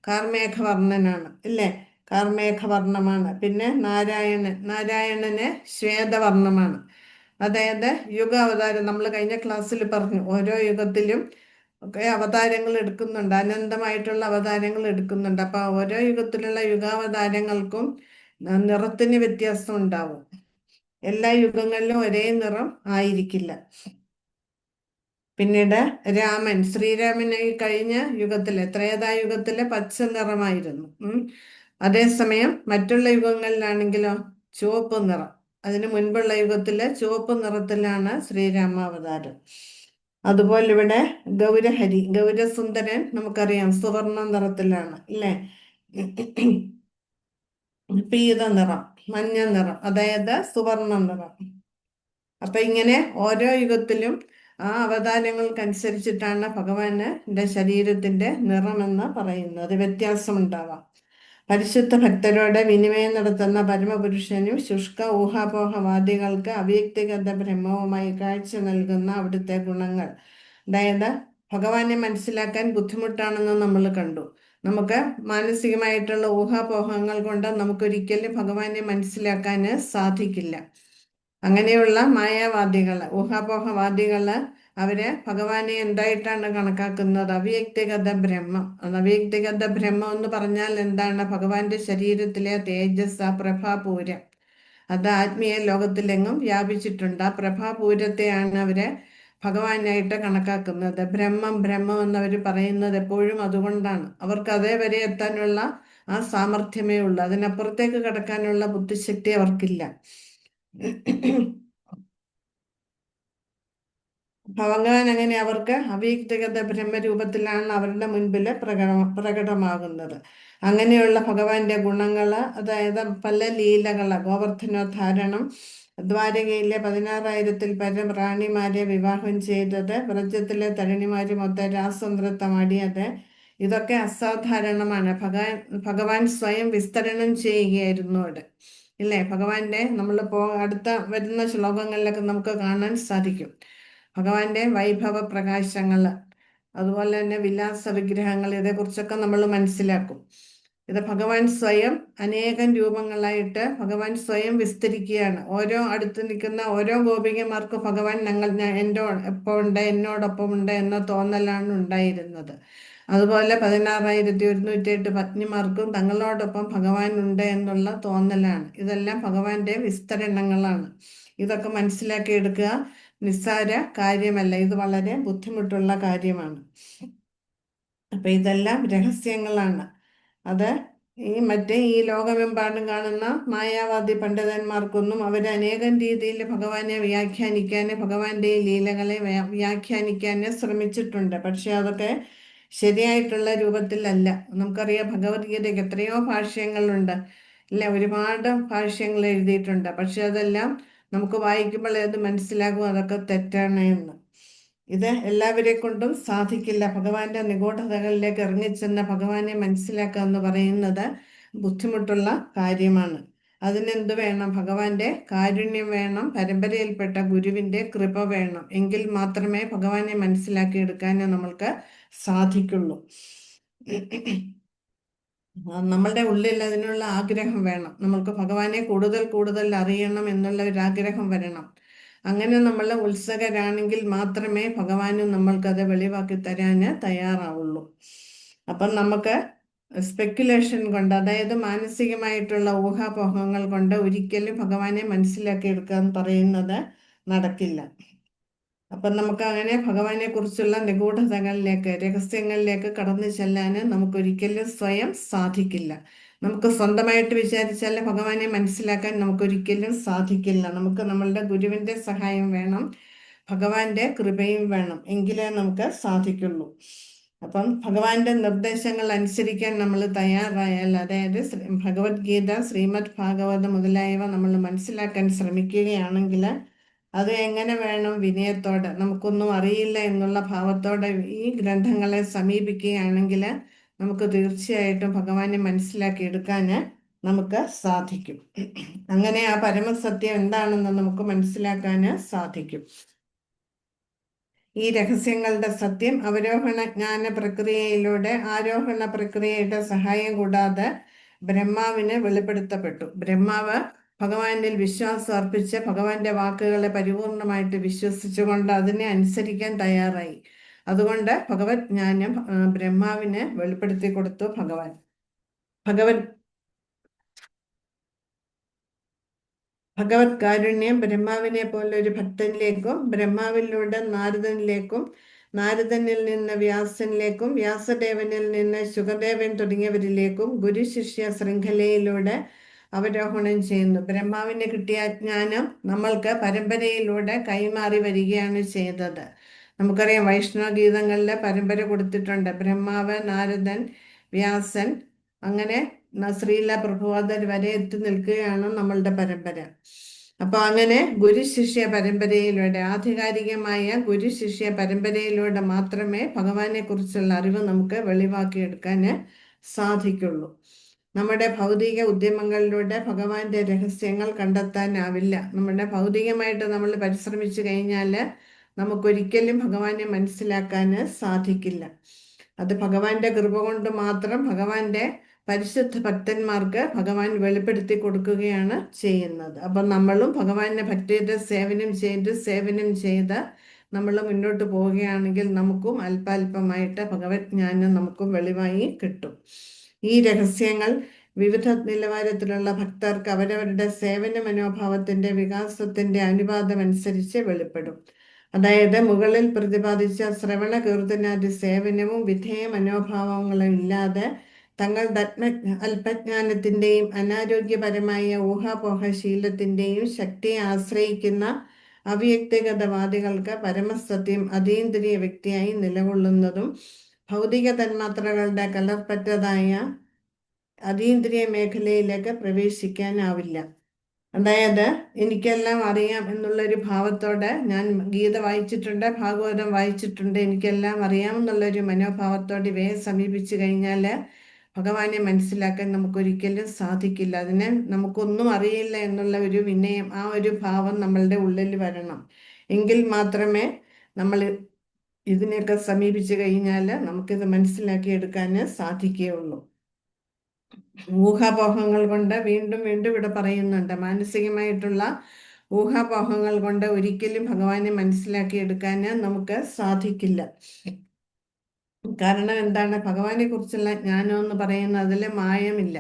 കാർമേഘവർണ്ണനാണ് ഇല്ലേ, കാർമേഘവർണ്ണമാണ്. പിന്നെ നാരായണന് ശ്വേതവർണ്ണമാണ്. അതായത് യുഗാവതാരം, നമ്മൾ കഴിഞ്ഞ ക്ലാസ്സിൽ പറഞ്ഞു, ഓരോ യുഗത്തിലും ഒക്കെ അവതാരങ്ങൾ എടുക്കുന്നുണ്ട്, അനന്തമായിട്ടുള്ള അവതാരങ്ങൾ എടുക്കുന്നുണ്ട്. അപ്പൊ ഓരോ യുഗത്തിലുള്ള യുഗാവതാരങ്ങൾക്കും നിറത്തിന് വ്യത്യാസം ഉണ്ടാവും. എല്ലാ യുഗങ്ങളിലും ഒരേ നിറം ആയിരിക്കില്ല. പിന്നീട് രാമൻ, ശ്രീരാമന് ഈ കഴിഞ്ഞ യുഗത്തില്, ത്രേതായുഗത്തില് പച്ച നിറമായിരുന്നു. അതേസമയം മറ്റുള്ള യുഗങ്ങളിലാണെങ്കിലോ ചുവപ്പ് നിറം. അതിന് മുൻപുള്ള യുഗത്തില് ചുവപ്പ് നിറത്തിലാണ് ശ്രീരാമാവതാരം. അതുപോലെ ഇവിടെ ഗൗരസുന്ദരൻ നമുക്കറിയാം സുവർണ നിറത്തിലാണ് ഇല്ലേ, പീത നിറം, മഞ്ഞ നിറം, അതായത് സുവർണ നിറം. അപ്പൊ ഇങ്ങനെ ഓരോ യുഗത്തിലും ആ അവതാരങ്ങൾക്കനുസരിച്ചിട്ടാണ് ഭഗവാന്റെ ശരീരത്തിന്റെ നിറമെന്ന് പറയുന്നത്, വ്യത്യാസമുണ്ടാവാം. പരിശുദ്ധ ഭക്തരോട് വിനിമയം നടത്തുന്ന പരമപുരുഷനും ശുഷ്ക ഊഹാപോഹവാദികൾക്ക് അവ്യക്തിഗത ബ്രഹ്മവുമായി കാഴ്ച നൽകുന്ന അവിടുത്തെ ഗുണങ്ങൾ. അതായത് ഭഗവാനെ മനസ്സിലാക്കാൻ ബുദ്ധിമുട്ടാണെന്ന് നമ്മൾ കണ്ടു. നമുക്ക് മാനസികമായിട്ടുള്ള ഊഹാപോഹങ്ങൾ കൊണ്ട് നമുക്കൊരിക്കലും ഭഗവാനെ മനസ്സിലാക്കാൻ സാധിക്കില്ല. അങ്ങനെയുള്ള മായാവാദികള്, ഊഹാപോഹവാദികള്, അവര് ഭഗവാനെ എന്തായിട്ടാണ് കണക്കാക്കുന്നത്, അവ്യക്തിഗത ബ്രഹ്മം. അവ്യക്തിഗത ബ്രഹ്മം എന്ന് പറഞ്ഞാൽ എന്താണ്, ഭഗവാന്റെ ശരീരത്തിലെ തേജസ്, ആ പ്രഭാപൂരം, അത് ആത്മീയ ലോകത്തിലെങ്ങും വ്യാപിച്ചിട്ടുണ്ട്. ആ പ്രഭാപൂരത്തെയാണ് അവര് ഭഗവാനായിട്ട് കണക്കാക്കുന്നത്. ബ്രഹ്മം എന്നവർ പറയുന്നത് എപ്പോഴും അതുകൊണ്ടാണ്. അവർക്ക് അതേവരെ എത്താനുള്ള ആ സാമർഥ്യമേ ഉള്ളൂ, അതിനപ്പുറത്തേക്ക് കടക്കാനുള്ള ബുദ്ധിശക്തി അവർക്കില്ല. ഭഗവാൻ അങ്ങനെ അവർക്ക് അവ്യക്തിഗത ബ്രഹ്മരൂപത്തിലാണ് അവരുടെ മുൻപിൽ പ്രകടമാകുന്നത്. അങ്ങനെയുള്ള ഭഗവാന്റെ ഗുണങ്ങള്, അതായത് പല ലീലകള്, ഗോവർദ്ധനോദ്ധാരണം, ദ്വാരകയിലെ 16,000-ൽ പരം റാണിമാരെ വിവാഹം ചെയ്തത്, വ്രജത്തിലെ തരുണിമാരുമൊത്ത് രാസനൃത്തമാടിയത്, ഇതൊക്കെ അസാധാരണമാണ്. ഭഗവാൻ സ്വയം വിസ്തരണം ചെയ്യുകയായിരുന്നു അവിടെ, ഇല്ലേ? ഭഗവാന്റെ നമ്മളിപ്പോ അടുത്ത വരുന്ന ശ്ലോകങ്ങളിലൊക്കെ നമുക്ക് കാണാൻ സാധിക്കും ഭഗവാന്റെ വൈഭവ പ്രകാശങ്ങൾ, അതുപോലെ തന്നെ വിലാസ വിഗ്രഹങ്ങൾ, ഇതേക്കുറിച്ചൊക്കെ നമ്മൾ മനസ്സിലാക്കും. ഇത് ഭഗവാൻ സ്വയം അനേകം രൂപങ്ങളായിട്ട് ഭഗവാൻ സ്വയം വിസ്തരിക്കുകയാണ്. ഓരോ അടുത്ത് നിൽക്കുന്ന ഓരോ ഗോപികമാർക്കും ഭഗവാൻ എൻ്റെ ഒപ്പം ഉണ്ട്, എന്നോടൊപ്പം ഉണ്ട് എന്ന തോന്നലാണ് ഉണ്ടായിരുന്നത്. അതുപോലെ 16,108 പത്നിമാർക്കും തങ്ങളോടൊപ്പം ഭഗവാൻ ഉണ്ട് എന്നുള്ള തോന്നലാണ്. ഇതെല്ലാം ഭഗവാന്റെ വിസ്തരണങ്ങളാണ്. ഇതൊക്കെ മനസ്സിലാക്കി എടുക്കുക നിസ്സാര കാര്യമല്ല, ഇത് വളരെ ബുദ്ധിമുട്ടുള്ള കാര്യമാണ്. അപ്പൊ ഇതെല്ലാം രഹസ്യങ്ങളാണ്. അത് ഈ ലോകമെമ്പാടും കാണുന്ന മായാവാദി പണ്ഡിതന്മാർക്കൊന്നും അവർ അനേകം രീതിയിൽ ഭഗവാനെ വ്യാഖ്യാനിക്കാന്, ഭഗവാന്റെ ഈ ലീലകളെ വ്യാഖ്യാനിക്കാന് ശ്രമിച്ചിട്ടുണ്ട്. പക്ഷെ അതൊക്കെ ശരിയായിട്ടുള്ള രൂപത്തിലല്ല. നമുക്കറിയാം ഭഗവത്ഗീതയ്ക്ക് എത്രയോ ഭാഷ്യങ്ങളുണ്ട്, അല്ലെ? ഒരുപാട് ഭാഷ്യങ്ങൾ എഴുതിയിട്ടുണ്ട്. പക്ഷെ അതെല്ലാം നമുക്ക് വായിക്കുമ്പോൾ ഏത് മനസ്സിലാകും അതൊക്കെ തെറ്റാണ് എന്ന്. ഇത് എല്ലാവരെ കൊണ്ടും സാധിക്കില്ല. ഭഗവാന്റെ നിഗൂഢതകളിലേക്ക് ഇറങ്ങിച്ചെന്ന് ഭഗവാനെ മനസ്സിലാക്കുക എന്ന് പറയുന്നത് ബുദ്ധിമുട്ടുള്ള കാര്യമാണ്. അതിനെന്ത് വേണം? ഭഗവാന്റെ കാരുണ്യം വേണം, പരമ്പരയിൽപ്പെട്ട ഗുരുവിന്റെ കൃപ വേണം. എങ്കിൽ മാത്രമേ ഭഗവാനെ മനസ്സിലാക്കിയെടുക്കാൻ നമ്മൾക്ക് സാധിക്കുള്ളൂ. നമ്മളുടെ ഉള്ളിൽ അതിനുള്ള ആഗ്രഹം വേണം. നമ്മൾക്ക് ഭഗവാനെ കൂടുതൽ കൂടുതൽ അറിയണം എന്നുള്ള ഒരു ആഗ്രഹം വരണം. അങ്ങനെ നമ്മൾ ഉത്സുകരാണെങ്കിൽ മാത്രമേ ഭഗവാനും നമ്മൾക്കത് വെളിവാക്കി തരാന് തയ്യാറാവുള്ളൂ. അപ്പം നമുക്ക് സ്പെക്കുലേഷൻ കൊണ്ട്, അതായത് മാനസികമായിട്ടുള്ള ഊഹാപോഹങ്ങൾ കൊണ്ട് ഒരിക്കലും ഭഗവാനെ മനസ്സിലാക്കിയെടുക്കുക എന്ന് പറയുന്നത് നടക്കില്ല. അപ്പം നമുക്ക് അങ്ങനെ ഭഗവാനെ കുറിച്ചുള്ള നിഗൂഢതകളിലേക്ക്, രഹസ്യങ്ങളിലേക്ക് കടന്നു ചെല്ലാൻ നമുക്കൊരിക്കലും സ്വയം സാധിക്കില്ല. നമുക്ക് സ്വന്തമായിട്ട് വിചാരിച്ചാൽ ഭഗവാനെ മനസ്സിലാക്കാൻ നമുക്കൊരിക്കലും സാധിക്കില്ല. നമുക്ക് നമ്മളുടെ ഗുരുവിന്റെ സഹായം വേണം, ഭഗവാന്റെ കൃപയും വേണം, എങ്കിലേ നമുക്ക് സാധിക്കുള്ളൂ. അപ്പം ഭഗവാന്റെ നിർദ്ദേശങ്ങൾ അനുസരിക്കാൻ നമ്മൾ തയ്യാറായാൽ, അതായത് ഭഗവത്ഗീത, ശ്രീമദ് ഭാഗവതം മുതലായവ നമ്മൾ മനസ്സിലാക്കാൻ ശ്രമിക്കുകയാണെങ്കിൽ, അത് എങ്ങനെ വേണം? വിനയത്തോടെ, നമുക്കൊന്നും അറിയില്ല എന്നുള്ള ഭാവത്തോടെ ഈ ഗ്രന്ഥങ്ങളെ സമീപിക്കുകയാണെങ്കിൽ നമുക്ക് തീർച്ചയായിട്ടും ഭഗവാനെ മനസ്സിലാക്കി എടുക്കാന് നമുക്ക് സാധിക്കും. അങ്ങനെ ആ പരമസത്യം എന്താണെന്ന് നമുക്ക് മനസ്സിലാക്കാന് സാധിക്കും. ഈ രഹസ്യങ്ങളുടെ സത്യം അവരോഹണ ജ്ഞാന പ്രക്രിയയിലൂടെ ആരോഹണ പ്രക്രിയയുടെ സഹായം കൂടാതെ ബ്രഹ്മാവിന് വെളിപ്പെടുത്തപ്പെട്ടു. ബ്രഹ്മാവ് ഭഗവാനിൽ വിശ്വാസം അർപ്പിച്ച് ഭഗവാന്റെ വാക്കുകളെ പരിപൂർണമായിട്ട് വിശ്വസിച്ചുകൊണ്ട് അതിനെ അനുസരിക്കാൻ തയ്യാറായി. അതുകൊണ്ട് ഭഗവത് ജ്ഞാനം ബ്രഹ്മാവിന് വെളിപ്പെടുത്തി കൊടുത്തു ഭഗവാൻ. ഭഗവത് കാരുണ്യം ബ്രഹ്മാവിനെ പോലെ ഒരു ഭക്തനിലേക്കും, ബ്രഹ്മാവിലൂടെ നാരദനിലേക്കും, നാരദനിൽ നിന്ന് വ്യാസനിലേക്കും, വ്യാസദേവനിൽ നിന്ന് ശുകദേവൻ തുടങ്ങിയവരിലേക്കും ഗുരു ശിഷ്യ ശൃംഖലയിലൂടെ അവരോഹണം ചെയ്യുന്നു. ബ്രഹ്മാവിന് കിട്ടിയ ജ്ഞാനം നമ്മൾക്ക് പരമ്പരയിലൂടെ കൈമാറി വരികയാണ് ചെയ്തത്. നമുക്കറിയാം വൈഷ്ണവ ഗീതങ്ങളിൽ പരമ്പര കൊടുത്തിട്ടുണ്ട്. ബ്രഹ്മാവ്, നാരദൻ, വ്യാസൻ, അങ്ങനെ ശ്രീല പ്രഭുപാദർ വരെ എത്തി നിൽക്കുകയാണ് നമ്മളുടെ പരമ്പര. അപ്പൊ അങ്ങനെ ഗുരുശിഷ്യ പരമ്പരയിലൂടെ, ആധികാരികമായ ഗുരുശിഷ്യ പരമ്പരയിലൂടെ മാത്രമേ ഭഗവാനെ കുറിച്ചുള്ള അറിവ് നമുക്ക് വെളിവാക്കിയെടുക്കാന് സാധിക്കുള്ളൂ. നമ്മുടെ ഭൗതിക ഉദ്യമങ്ങളിലൂടെ ഭഗവാന്റെ രഹസ്യങ്ങൾ കണ്ടെത്താനാവില്ല. നമ്മുടെ ഭൗതികമായിട്ട് നമ്മൾ പരിശ്രമിച്ചു കഴിഞ്ഞാൽ നമുക്കൊരിക്കലും ഭഗവാനെ മനസ്സിലാക്കാന് സാധിക്കില്ല. അത് ഭഗവാന്റെ കൃപ കൊണ്ട് മാത്രം ഭഗവാന്റെ പരിശുദ്ധ ഭക്തന്മാർക്ക് ഭഗവാൻ വെളിപ്പെടുത്തി കൊടുക്കുകയാണ് ചെയ്യുന്നത്. അപ്പം നമ്മളും ഭഗവാനെ ഭക്തിയുടെ സേവനം ചെയ്ത് നമ്മൾ മുന്നോട്ട് പോവുകയാണെങ്കിൽ നമുക്കും അല്പാൽപമായിട്ട് ഭഗവത് ജ്ഞാനം നമുക്കും വെളിവായി കിട്ടും. ഈ രഹസ്യങ്ങൾ വിവിധ നിലവാരത്തിലുള്ള ഭക്തർക്ക് അവരവരുടെ സേവന മനോഭാവത്തിന്റെ വികാസത്തിന്റെ അനുപാതമനുസരിച്ച് വെളിപ്പെടും. അതായത് മുകളിൽ പ്രതിപാദിച്ച ശ്രവണ കീർത്തനാദി സേവനവും വിധേയ മനോഭാവങ്ങളും ഇല്ലാതെ തങ്ങളുടെ അല്പജ്ഞാനത്തിന്റെയും അനാരോഗ്യപരമായ ഊഹാപോഹശീലത്തിന്റെയും ശക്തിയെ ആശ്രയിക്കുന്ന അവ്യക്തിഗതവാദികൾക്ക് പരമസത്യം അതീന്ദ്രിയ വ്യക്തിയായി നിലകൊള്ളുന്നതും ഭൗതിക തന്മാത്രകളുടെ കലർപ്പറ്റതായ അതീന്ദ്രിയ മേഖലയിലേക്ക് പ്രവേശിക്കാനാവില്ല. അതായത് എനിക്കെല്ലാം അറിയാം എന്നുള്ളൊരു ഭാവത്തോടെ ഞാൻ ഗീത വായിച്ചിട്ടുണ്ട്, ഭാഗവതം വായിച്ചിട്ടുണ്ട്, എനിക്കെല്ലാം അറിയാം എന്നുള്ളൊരു മനോഭാവത്തോടെ ഇവയെ സമീപിച്ചു കഴിഞ്ഞാൽ ഭഗവാനെ മനസ്സിലാക്കാൻ നമുക്കൊരിക്കലും സാധിക്കില്ല. അതിന് നമുക്കൊന്നും അറിയില്ല എന്നുള്ള ഒരു വിനയം, ആ ഒരു ഭാവം നമ്മളുടെ ഉള്ളിൽ വരണം. എങ്കിൽ മാത്രമേ നമ്മൾ ഇതിനെയൊക്കെ സമീപിച്ചു കഴിഞ്ഞാൽ നമുക്കിത് മനസ്സിലാക്കി എടുക്കാൻ സാധിക്കുകയുള്ളൂ. ഊഹാപോഹങ്ങൾ കൊണ്ട് വീണ്ടും വീണ്ടും ഇവിടെ പറയുന്നുണ്ട്, മാനസികമായിട്ടുള്ള ഊഹാപോഹങ്ങൾ കൊണ്ട് ഒരിക്കലും ഭഗവാനെ മനസ്സിലാക്കി എടുക്കാൻ നമുക്ക് സാധിക്കില്ല. കാരണം എന്താണ്? ഭഗവാനെ കുറിച്ചുള്ള ജ്ഞാനം എന്ന് പറയുന്നതിൽ മായമില്ല,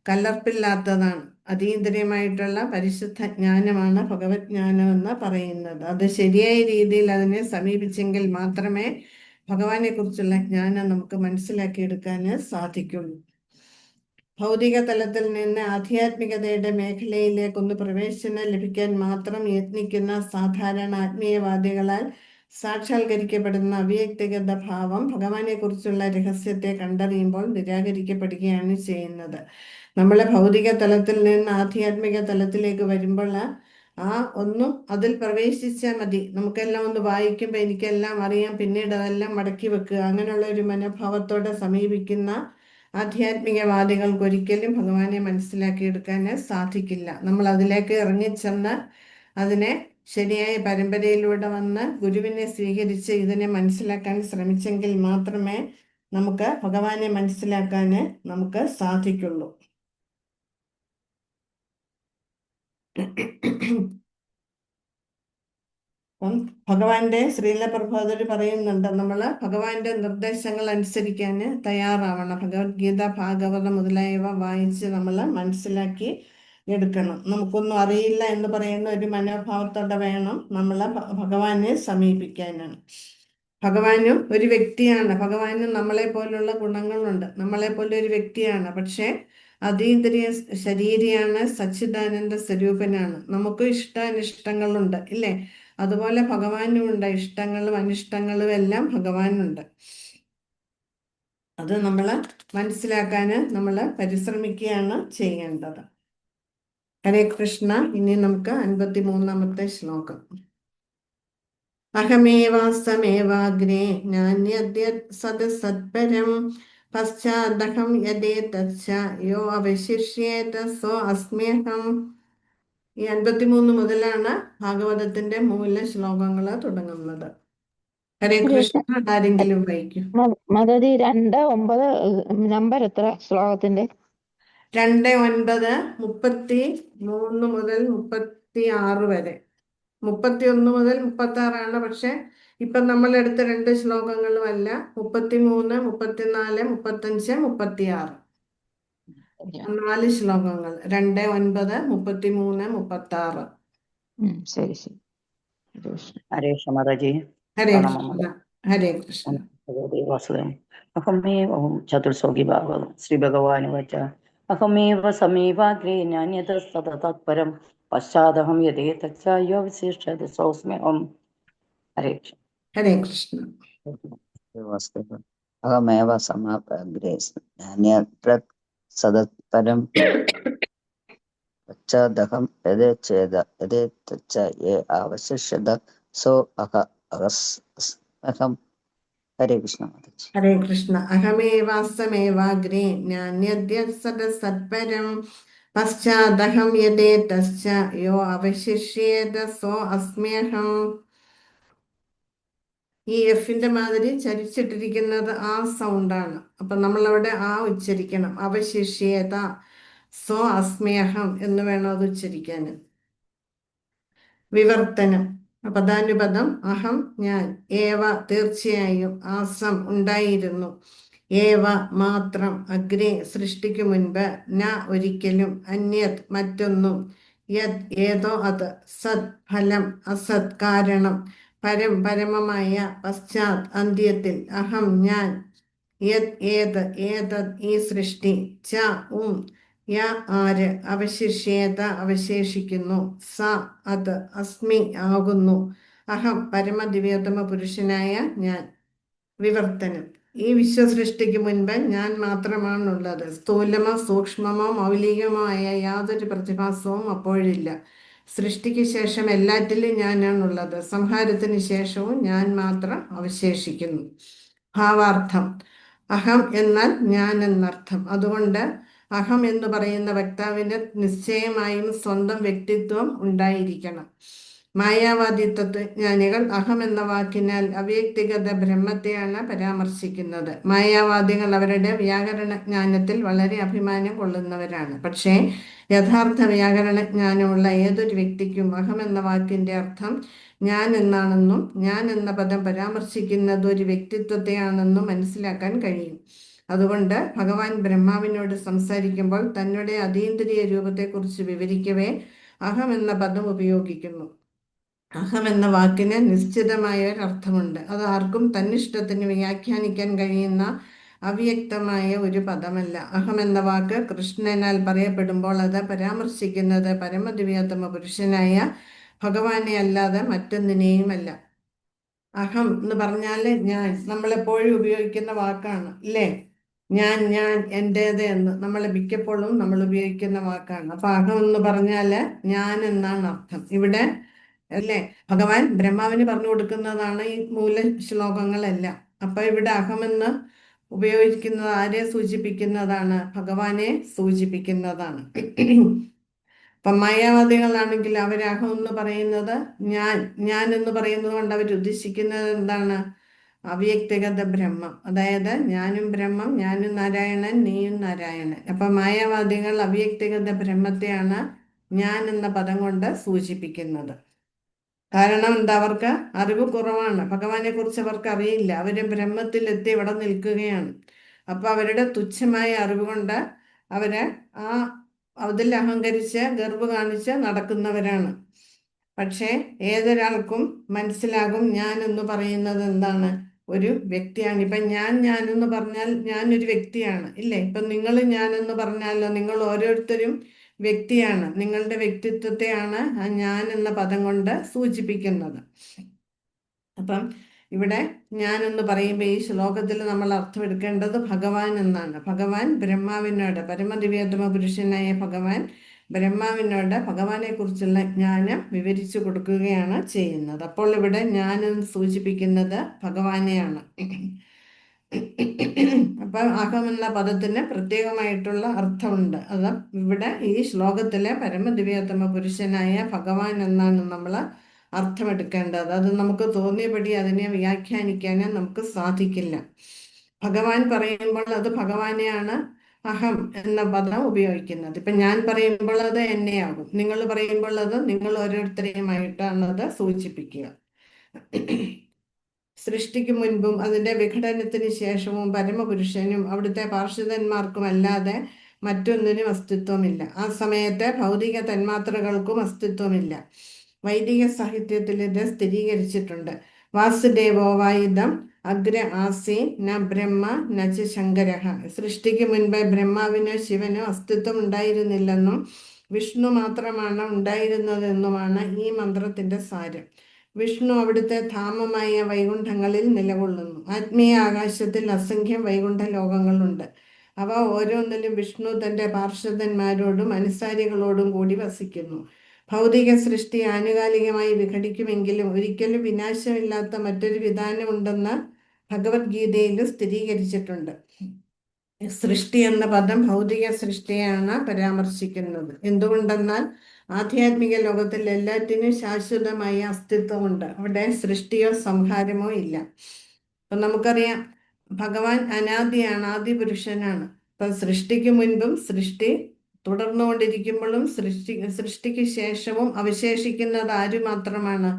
കലർപ്പില്ലാത്തതാണ്. അതീന്ദ്രിയമായിട്ടുള്ള പരിശുദ്ധ ജ്ഞാനമാണ് ഭഗവത് ജ്ഞാനം എന്ന് പറയുന്നത്. അത് ശരിയായ രീതിയിൽ അതിനെ സമീപിച്ചെങ്കിൽ മാത്രമേ ഭഗവാനെ കുറിച്ചുള്ള ജ്ഞാനം നമുക്ക് മനസ്സിലാക്കിയെടുക്കാൻ സാധിക്കുള്ളൂ. ഭൗതിക തലത്തിൽ നിന്ന് ആധ്യാത്മികതയുടെ മേഖലയിലേക്കൊന്ന് പ്രവേശനം ലഭിക്കാൻ മാത്രം യത്നിക്കുന്ന സാധാരണ ആത്മീയവാദികളാൽ സാക്ഷാത്കരിക്കപ്പെടുന്ന അവ്യക്തിഗത ഭാവം ഭഗവാനെ കുറിച്ചുള്ള രഹസ്യത്തെ കണ്ടറിയുമ്പോൾ നിരാകരിക്കപ്പെടുകയാണ് ചെയ്യുന്നത്. നമ്മളെ ഭൗതിക തലത്തിൽ നിന്ന് ആധ്യാത്മിക തലത്തിലേക്ക് വരുമ്പോൾ ഒന്നും അതിൽ പ്രവേശിച്ചാൽ മതി, നമുക്കെല്ലാം ഒന്ന് വായിക്കുമ്പോൾ എനിക്കെല്ലാം അറിയാം, പിന്നീട് അതെല്ലാം മടക്കി വെക്കുക, അങ്ങനെയുള്ള ഒരു മനോഭാവത്തോടെ സമീപിക്കുന്ന ആധ്യാത്മികവാദികൾക്ക് ഒരിക്കലും ഭഗവാനെ മനസ്സിലാക്കിയെടുക്കാൻ സാധിക്കില്ല. നമ്മൾ അതിലേക്ക് ഇറങ്ങിച്ചെന്ന് അതിനെ ശരിയായ പരമ്പരയിലൂടെ വന്ന് ഗുരുവിനെ സ്വീകരിച്ച് ഇതിനെ മനസ്സിലാക്കാൻ ശ്രമിച്ചെങ്കിൽ മാത്രമേ നമുക്ക് ഭഗവാനെ മനസ്സിലാക്കാൻ നമുക്ക് സാധിക്കുള്ളൂ. ഭഗവാന്റെ ശ്രീല പ്രഭുപാദർ പറയുന്നുണ്ട്, നമ്മൾ ഭഗവാന്റെ നിർദ്ദേശങ്ങൾ അനുസരിക്കാൻ തയ്യാറാവണം. ഭഗവത്ഗീത, ഭാഗവതം മുതലായവ വായിച്ച് നമ്മൾ മനസ്സിലാക്കി എടുക്കണം. നമുക്കൊന്നും അറിയില്ല എന്ന് പറയുന്ന ഒരു മനോഭാവത്തോടെ വേണം നമ്മൾ ഭഗവാനെ സമീപിക്കാനാണ്. ഭഗവാനും ഒരു വ്യക്തിയാണ്, ഭഗവാനും നമ്മളെ പോലുള്ള ഗുണങ്ങളുണ്ട്, നമ്മളെ പോലെ ഒരു വ്യക്തിയാണ്. പക്ഷേ അതീന്ദ്രിയ ശരീരിയാണ്, സച്ചിദാനന്ദ സ്വരൂപനാണ്. നമുക്ക് ഇഷ്ടാനിഷ്ടങ്ങളുണ്ട് ഇല്ലേ? അതുപോലെ ഭഗവാനും ഉണ്ട്, ഇഷ്ടങ്ങളും അനിഷ്ടങ്ങളും എല്ലാം ഭഗവാനുണ്ട്. അത് നമ്മൾ മനസ്സിലാക്കാൻ നമ്മൾ പരിശ്രമിക്കുകയാണ് ചെയ്യേണ്ടത്. ഹരേ കൃഷ്ണ. ഇനി നമുക്ക് 53-ാമത്തെ ശ്ലോകം. അഹമേവാസമേവാഗ്രേ നാന്യദ്യ സത്പരം പശ്ചാദഹം യദേ തച്ഛ യോ അവശിഷ്യേത സോ അസ്മ്യഹം. ഈ 53 മുതലാണ് ഭാഗവതത്തിന്റെ മൂല ശ്ലോകങ്ങൾ തുടങ്ങുന്നത്. ഹരേ കൃഷ്ണ. ആരെങ്കിലും വായിക്കും? മദതി 2:9 നമ്പർ എത്ര ശ്ലോകത്തിന്റെ? 2:9, 33 മുതൽ 36 വരെ. 31 മുതൽ 36 പക്ഷെ ഇപ്പൊ നമ്മൾ എടുത്ത 2 ശ്ലോകങ്ങളും അല്ല, 33, 34, 35, 36 4 ശ്ലോകങ്ങൾ. 2:9, 33, 36. ശരി ശരി. ഹരേ കൃഷ്ണ മാതാജി. ഹരേ കൃഷ്ണ. ഹരേ കൃഷ്ണ. വാസുദേവം. അഹമേവ ചതുർശ്ലോകി ഭാഗവതം. ശ്രീ ഭഗവാൻ വച അഹമേവ സമീപാഗ്രേ നാന്യത സതതത്പരം പശ്ചാദഹം യദേ തച്ഛായോ വിശിഷ്ടത സൗസ്മ്യഹം. ഹരേ കൃഷ്ണ. ഹരേ കൃഷ്ണ. വാസുദേവം. അഹമേവ സമീപാഗ്രേ നാന്യത്ര സതത്പരം പശ്ചാദഹം യദേ തച്ഛ യേ അവശിഷ്യത സോ അഹം. ഹരേ കൃഷ്ണ മാതാജി. ഹരേ കൃഷ്ണ. അഹമേവാസമേവാഗ്രേ നാന്യദ്യ സത്പരം പശ്ചാദഹം യദേ തച്ഛ യോ അവശിഷ്യേത സോ അസ്മ്യഹം. ഈ എഫിന്റെ മാതിരി ചരിച്ചിട്ടിരിക്കുന്നത് ആ സൗണ്ടാണ്. അപ്പൊ നമ്മളവിടെ ആ ഉച്ചരിക്കണം. അവശിഷ്യേത സോ അസ്മ്യഹം എന്ന് വേണം അത് ഉച്ചരിക്കാൻ. വിവർത്തനം. പദാനുപദം. അഹം ഞാൻ, ഏവ തീർച്ചയായും, ആസം ഉണ്ടായിരുന്നു, ഏവ മാത്രം, അഗ്രേ സൃഷ്ടിക്കു മുൻപ്, ന ഒരിക്കലും, അന്യത് മറ്റൊന്നും, യത് ഏതോ അത്, സത് ഫലം, അസത് കാരണം, പരം പരമമായ, പശ്ചാത് അന്ത്യത്തിൽ, അഹം ഞാൻ, യത് ഏതത് ഈ സൃഷ്ടി, ച യ ആര്, അവശിഷ്യേത അവശേഷിക്കുന്നു, സ അത്, അസ്മി ആകുന്നു, അഹം പരമദിവ്യോത്തമ പുരുഷനായ ഞാൻ. വിവർത്തനം. ഈ വിശ്വസൃഷ്ടിക്ക് മുൻപ് ഞാൻ മാത്രമാണുള്ളത്. സ്ഥൂലമോ സൂക്ഷ്മമോ മൗലികമോ ആയ യാതൊരു പ്രതിഭാസവും അപ്പോഴില്ല. സൃഷ്ടിക്ക് ശേഷം എല്ലാറ്റിലും ഞാനാണുള്ളത്. സംഹാരത്തിന് ശേഷവും ഞാൻ മാത്രം അവശേഷിക്കുന്നു. ഭാവാർത്ഥം: അഹം എന്നാൽ ഞാൻ എന്നർത്ഥം. അതുകൊണ്ട് അഹം എന്ന് പറയുന്ന വക്താവിന് നിശ്ചയമായും സ്വന്തം വ്യക്തിത്വം ഉണ്ടായിരിക്കണം. മായാവാദി തത്വജ്ഞാനികൾ അഹം എന്ന വാക്കിനാൽ അവ്യക്തിഗത ബ്രഹ്മത്തെയാണ് പരാമർശിക്കുന്നത്. മായാവാദികൾ അവരുടെ വ്യാകരണ ജ്ഞാനത്തിൽ വളരെ അഭിമാനം കൊള്ളുന്നവരാണ്. പക്ഷേ യഥാർത്ഥ വ്യാകരണ ജ്ഞാനമുള്ള ഏതൊരു വ്യക്തിക്കും അഹം എന്ന വാക്കിന്റെ അർത്ഥം ഞാൻ എന്നാണെന്നും ഞാൻ എന്ന പദം പരാമർശിക്കുന്നത് ഒരു വ്യക്തിത്വത്തെയാണെന്നും മനസ്സിലാക്കാൻ കഴിയും. അതുകൊണ്ട് ഭഗവാൻ ബ്രഹ്മാവിനോട് സംസാരിക്കുമ്പോൾ തന്നുടെ അതീന്ദ്രിയ രൂപത്തെക്കുറിച്ച് വിവരിക്കവേ അഹം എന്ന പദം ഉപയോഗിക്കുന്നു. അഹം എന്ന വാക്കിന് നിശ്ചിതമായ ഒരർത്ഥമുണ്ട്. അത് ആർക്കും തന്നിഷ്ടത്തിന് വ്യാഖ്യാനിക്കാൻ കഴിയുന്ന അവ്യക്തമായ ഒരു പദമല്ല. അഹം എന്ന വാക്ക് കൃഷ്ണനാൽ പറയപ്പെടുമ്പോൾ അത് പരാമർശിക്കുന്നത് പരമദിവ്യോത്തമ പുരുഷനായ ഭഗവാനെ അല്ലാതെ മറ്റൊന്നിനെയുമല്ല. അഹം എന്ന് പറഞ്ഞാല് ഞാൻ, നമ്മളെപ്പോഴും ഉപയോഗിക്കുന്ന വാക്കാണ് ഇല്ലേ? ഞാൻ എൻ്റേത് എന്ന് നമ്മൾ മിക്കപ്പോഴും നമ്മൾ ഉപയോഗിക്കുന്ന വാക്കാണ്. അപ്പൊ അഹം എന്ന് പറഞ്ഞാല് ഞാൻ എന്നാണ് അർത്ഥം ഇവിടെ, അല്ലേ? ഭഗവാൻ ബ്രഹ്മാവിന് പറഞ്ഞു കൊടുക്കുന്നതാണ് ഈ മൂല ശ്ലോകങ്ങളെല്ലാം. അപ്പൊ ഇവിടെ അഹമെന്ന് ഉപയോഗിക്കുന്നത് ആരെ സൂചിപ്പിക്കുന്നതാണ്? ഭഗവാനെ സൂചിപ്പിക്കുന്നതാണ്. ഇപ്പം മായാവാദികളാണെങ്കിൽ അവർ അഹം എന്ന് പറയുന്നത് ഞാൻ എന്ന് പറയുന്നത് കൊണ്ട് അവർ ഉദ്ദേശിക്കുന്നത് എന്താണ്? അവ്യക്തിഗത ബ്രഹ്മം. അതായത് ഞാനും ബ്രഹ്മം, ഞാനും നാരായണൻ, നീയും നാരായണൻ. അപ്പൊ മായാവാദികൾ അവ്യക്തിഗത ബ്രഹ്മത്തെയാണ് ഞാൻ എന്ന പദം കൊണ്ട് സൂചിപ്പിക്കുന്നത്. കാരണം എന്താ? അവർക്ക് അറിവ് കുറവാണ്. ഭഗവാനെ കുറിച്ച് അവർക്ക് അറിയില്ല. അവര് ബ്രഹ്മത്തിലെത്തി ഇവിടെ നിൽക്കുകയാണ്. അപ്പൊ അവരുടെ തുച്ഛമായ അറിവ് കൊണ്ട് അവര് അതിൽ അഹങ്കരിച്ച് ഗർവ് കാണിച്ച് നടക്കുന്നവരാണ്. പക്ഷേ ഏതൊരാൾക്കും മനസ്സിലാകും ഞാൻ എന്ന് പറയുന്നത് എന്താണ്? ഒരു വ്യക്തിയാണ്. ഇപ്പൊ ഞാൻ എന്ന് പറഞ്ഞാൽ ഞാനൊരു വ്യക്തിയാണ് ഇല്ലേ? ഇപ്പൊ നിങ്ങൾ ഞാൻ എന്ന് പറഞ്ഞാലോ, നിങ്ങൾ ഓരോരുത്തരും വ്യക്തിയാണ്. നിങ്ങളുടെ വ്യക്തിത്വത്തെയാണ് ആ ഞാൻ എന്ന പദം കൊണ്ട് സൂചിപ്പിക്കുന്നത്. അപ്പം ഇവിടെ ഞാൻ എന്ന് പറയുമ്പോൾ ഈ ശ്ലോകത്തിൽ നമ്മൾ അർത്ഥം എടുക്കേണ്ടത് ഭഗവാൻ എന്നാണ്. ഭഗവാൻ ബ്രഹ്മാവിനോട്, പരമദിവ്യോത്തമ പുരുഷനായ ഭഗവാൻ ബ്രഹ്മാവിനോട് ഭഗവാനെ കുറിച്ചുള്ള ജ്ഞാനം വിവരിച്ചു കൊടുക്കുകയാണ് ചെയ്യുന്നത്. അപ്പോൾ ഇവിടെ ഞാൻ എന്ന് സൂചിപ്പിക്കുന്നത് ഭഗവാനെയാണ്. അപ്പൊ അഹം എന്ന പദത്തിന് പ്രത്യേകമായിട്ടുള്ള അർത്ഥമുണ്ട്. അത് ഇവിടെ ഈ ശ്ലോകത്തിലെ പരമദിവ്യോത്തമ പുരുഷനായ ഭഗവാൻ എന്നാണ് നമ്മൾ അർത്ഥമെടുക്കേണ്ടത്. അത് നമുക്ക് തോന്നിയപടി അതിനെ വ്യാഖ്യാനിക്കാനേ നമുക്ക് സാധിക്കില്ല. ഭഗവാൻ പറയുമ്പോൾ അത് ഭഗവാനെയാണ് അഹം എന്ന പദം ഉപയോഗിക്കുന്നത്. ഇപ്പൊ ഞാൻ പറയുമ്പോൾ അത് എന്നെയാകും, നിങ്ങൾ പറയുമ്പോൾ അത് നിങ്ങൾ ഓരോരുത്തരെയുമായിട്ടാണ് അത് സൂചിപ്പിക്കുക. സൃഷ്ടിക്ക് മുൻപും അതിന്റെ വിഘടനത്തിന് ശേഷവും പരമപുരുഷനും അവിടുത്തെ പാർഷദന്മാർക്കും അല്ലാതെ മറ്റൊന്നിനും അസ്തിത്വമില്ല. ആ സമയത്തെ ഭൗതിക തന്മാത്രകൾക്കും അസ്തിത്വമില്ല. വൈദിക സാഹിത്യത്തിൽ ഇത് സ്ഥിരീകരിച്ചിട്ടുണ്ട്. വാസുദേവോവായുധം അഗ്ര ആസി ന ബ്രഹ്മ നച ശങ്കരഃ. സൃഷ്ടിക്ക് മുൻപ് ബ്രഹ്മാവിനോ ശിവനോ അസ്തിത്വം ഉണ്ടായിരുന്നില്ലെന്നും വിഷ്ണു മാത്രമാണ് ഉണ്ടായിരുന്നതെന്നുമാണ് ഈ മന്ത്രത്തിന്റെ സാരം. വിഷ്ണു അവിടുത്തെ ധാമമായ വൈകുണ്ഠങ്ങളിൽ നിലകൊള്ളുന്നു. ആത്മീയ ആകാശത്തിൽ അസംഖ്യം വൈകുണ്ഠ ലോകങ്ങളുണ്ട്. അവ ഓരോന്നിലും വിഷ്ണു തന്റെ പാർഷദന്മാരോടും അനുസാരികളോടും കൂടി വസിക്കുന്നു. ഭൗതിക സൃഷ്ടി ആനുകാലികമായി വിഘടിക്കുമെങ്കിലും ഒരിക്കലും വിനാശമില്ലാത്ത മറ്റൊരു വിധാനമുണ്ടെന്ന് ഭഗവത്ഗീതയിൽ സ്ഥിരീകരിച്ചിട്ടുണ്ട്. സൃഷ്ടി എന്ന പദം ഭൗതിക സൃഷ്ടിയാണ് പരാമർശിക്കുന്നത്. എന്തുകൊണ്ടെന്നാൽ ആധ്യാത്മിക ലോകത്തിൽ എല്ലാറ്റിനും ശാശ്വതമായ അസ്തിത്വമുണ്ട്. അവിടെ സൃഷ്ടിയോ സംഹാരമോ ഇല്ല. അപ്പൊ നമുക്കറിയാം ഭഗവാൻ അനാദിയാണ്, ആദിപുരുഷനാണ്. അപ്പൊ സൃഷ്ടിക്ക് മുൻപും സൃഷ്ടി തുടർന്നുകൊണ്ടിരിക്കുമ്പോഴും സൃഷ്ടിക്ക് ശേഷവും അവശേഷിക്കുന്നത് ആര് മാത്രമാണ്?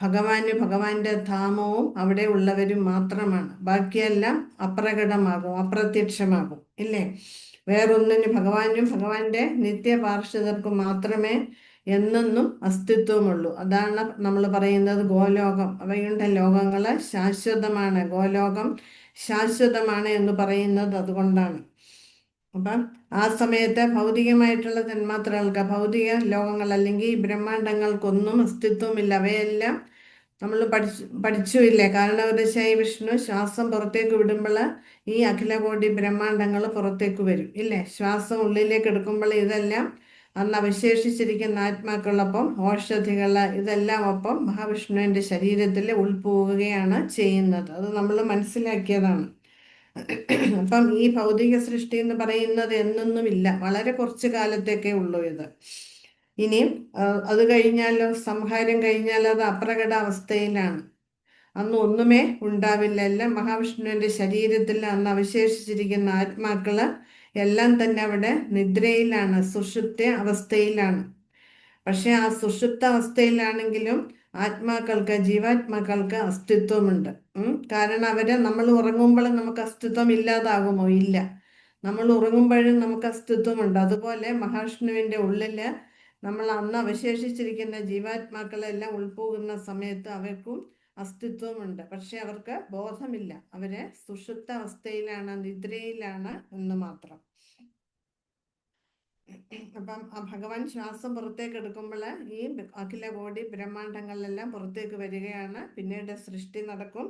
ഭഗവാന്, ഭഗവാന്റെ ധാമവും അവിടെ ഉള്ളവരും മാത്രമാണ്. ബാക്കിയെല്ലാം അപ്രകടമാകും, അപ്രത്യക്ഷമാകും ഇല്ലേ? വേറൊന്നിന് ഭഗവാനും ഭഗവാന്റെ നിത്യപാർഷദർക്കും മാത്രമേ എന്നെന്നും അസ്തിത്വമുള്ളൂ. അതാണ് നമ്മൾ പറയുന്നത് ഗോലോകം. വൈകുണ്ഠ ലോകങ്ങള് ശാശ്വതമാണ്, ഗോലോകം ശാശ്വതമാണ് എന്ന് പറയുന്നത് അതുകൊണ്ടാണ്. അപ്പം ആ സമയത്ത് ഭൗതികമായിട്ടുള്ള തന്മാത്രകൾക്ക്, ഭൗതിക ലോകങ്ങൾ അല്ലെങ്കിൽ ബ്രഹ്മാണ്ടങ്ങൾക്കൊന്നും അസ്തിത്വമില്ല. അവയെല്ലാം നമ്മൾ പഠിച്ചുമില്ലേ, കാരണവൃക്ഷായി വിഷ്ണു ശ്വാസം പുറത്തേക്ക് വിടുമ്പോൾ ഈ അഖിലകോടി ബ്രഹ്മാണ്ടങ്ങൾ പുറത്തേക്ക് വരും ഇല്ലേ. ശ്വാസം ഉള്ളിലേക്ക് എടുക്കുമ്പോൾ ഇതെല്ലാം അന്ന് അവശേഷിച്ചിരിക്കുന്ന ആത്മാക്കളൊപ്പം ഔഷധികൾ ഇതെല്ലാം ഒപ്പം മഹാവിഷ്ണുവിൻ്റെ ശരീരത്തിൽ ഉൾപോവുകയാണ് ചെയ്യുന്നത്. അത് നമ്മൾ മനസ്സിലാക്കിയതാണ്. അപ്പം ഈ ഭൗതിക സൃഷ്ടി എന്ന് പറയുന്നത് എന്നൊന്നുമില്ല, വളരെ കുറച്ച് കാലത്തേക്കേ ഉള്ളൂ ഇത്. ഇനിയും അത് കഴിഞ്ഞാലോ, സംഹാരം കഴിഞ്ഞാൽ അത് അപ്രകട അവസ്ഥയിലാണ്. അന്ന് ഒന്നുമേ ഉണ്ടാവില്ല. എല്ലാം മഹാവിഷ്ണുവിൻ്റെ ശരീരത്തിൽ അന്ന് അവശേഷിച്ചിരിക്കുന്ന ആത്മാക്കള് എല്ലാം തന്നെ അവിടെ നിദ്രയിലാണ്, സുഷുപ്ത അവസ്ഥയിലാണ്. പക്ഷെ ആ സുഷുപ്ത അവസ്ഥയിലാണെങ്കിലും ആത്മാക്കൾക്ക്, ജീവാത്മാക്കൾക്ക് അസ്തിത്വമുണ്ട്. കാരണം നമ്മൾ ഉറങ്ങുമ്പോൾ നമുക്ക് അസ്തിത്വം ഇല്ലാതാകുമോ? ഇല്ല. നമ്മൾ ഉറങ്ങുമ്പോഴും നമുക്ക് അസ്തിത്വമുണ്ട്. അതുപോലെ മഹാവിഷ്ണുവിൻ്റെ ഉള്ളില് നമ്മൾ അന്ന് അവശേഷിച്ചിരിക്കുന്ന ജീവാത്മാക്കളെല്ലാം ഉൾപോകുന്ന സമയത്ത് അവർക്കും അസ്തിത്വമുണ്ട്. പക്ഷെ അവർക്ക് ബോധമില്ല, അവര് സുഷുപ്ത അവസ്ഥയിലാണ്, നിദ്രയിലാണ് എന്ന് മാത്രം. അപ്പം ആ ഭഗവാൻ ശ്വാസം പുറത്തേക്ക് എടുക്കുമ്പോൾ ഈ അഖില കോടി ബ്രഹ്മാണ്ടങ്ങളിലെല്ലാം പുറത്തേക്ക് വരികയാണ്. പിന്നീട് സൃഷ്ടി നടക്കും.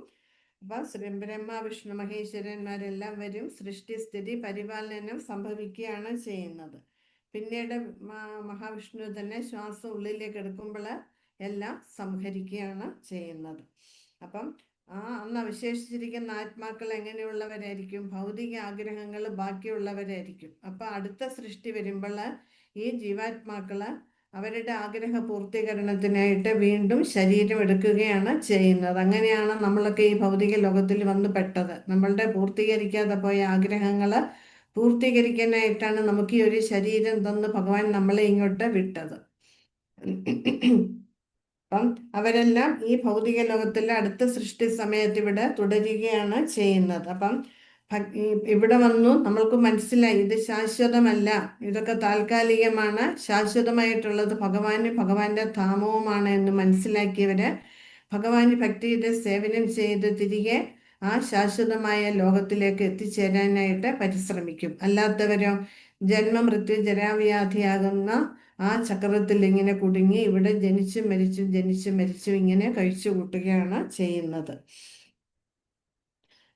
അപ്പം ബ്രഹ്മ വിഷ്ണു മഹേശ്വരന്മാരെല്ലാം വരും. സൃഷ്ടി സ്ഥിതി പരിപാലനം സംഭവിക്കുകയാണ് ചെയ്യുന്നത്. പിന്നീട് മഹാവിഷ്ണു തന്നെ ശ്വാസം ഉള്ളിലേക്ക് എടുക്കുമ്പോൾ എല്ലാം സംഹരിക്കുകയാണ് ചെയ്യുന്നത്. അപ്പം അന്ന് അവശേഷിച്ചിരിക്കുന്ന ആത്മാക്കൾ എങ്ങനെയുള്ളവരായിരിക്കും? ഭൗതിക ആഗ്രഹങ്ങൾ ബാക്കിയുള്ളവരായിരിക്കും. അപ്പൊ അടുത്ത സൃഷ്ടി വരുമ്പോൾ ഈ ജീവാത്മാക്കള് അവരുടെ ആഗ്രഹ പൂർത്തീകരണത്തിനായിട്ട് വീണ്ടും ശരീരം എടുക്കുകയാണ് ചെയ്യുന്നത്. അങ്ങനെയാണ് നമ്മളൊക്കെ ഈ ഭൗതിക ലോകത്തിൽ വന്ന് പെട്ടത്. നമ്മളുടെ പൂർത്തീകരിക്കാതെ പോയ ആഗ്രഹങ്ങള് പൂർത്തീകരിക്കാനായിട്ടാണ് നമുക്ക് ഈ ഒരു ശരീരം തന്ന് ഭഗവാൻ നമ്മളെ ഇങ്ങോട്ട് വിട്ടത്. അപ്പം അവരെല്ലാം ഈ ഭൗതിക ലോകത്തിലെ അടുത്ത സൃഷ്ടി സമയത്ത് ഇവിടെ തുടരുകയാണ് ചെയ്യുന്നത്. അപ്പം ഇവിടെ വന്നു നമ്മൾക്ക് മനസ്സിലായി ഇത് ശാശ്വതമല്ല, ഇതൊക്കെ താൽക്കാലികമാണ്, ശാശ്വതമായിട്ടുള്ളത് ഭഗവാനും ഭഗവാന്റെ ധാമവുമാണ് എന്ന് മനസ്സിലാക്കിയവര് ഭഗവാന് ഭക്തിയുടെ സേവനം ചെയ്ത് തിരികെ ആ ശാശ്വതമായ ലോകത്തിലേക്ക് എത്തിച്ചേരാനായിട്ട് പരിശ്രമിക്കും. അല്ലാത്തവരോ ജന്മമൃത്യു ജരാവ്യാധിയാകുന്ന ആ ചക്രത്തിൽ ഇങ്ങനെ കുടുങ്ങി ഇവിടെ ജനിച്ചു മരിച്ചു ഇങ്ങനെ കഴിച്ചു കൂട്ടുകയാണ് ചെയ്യുന്നത്.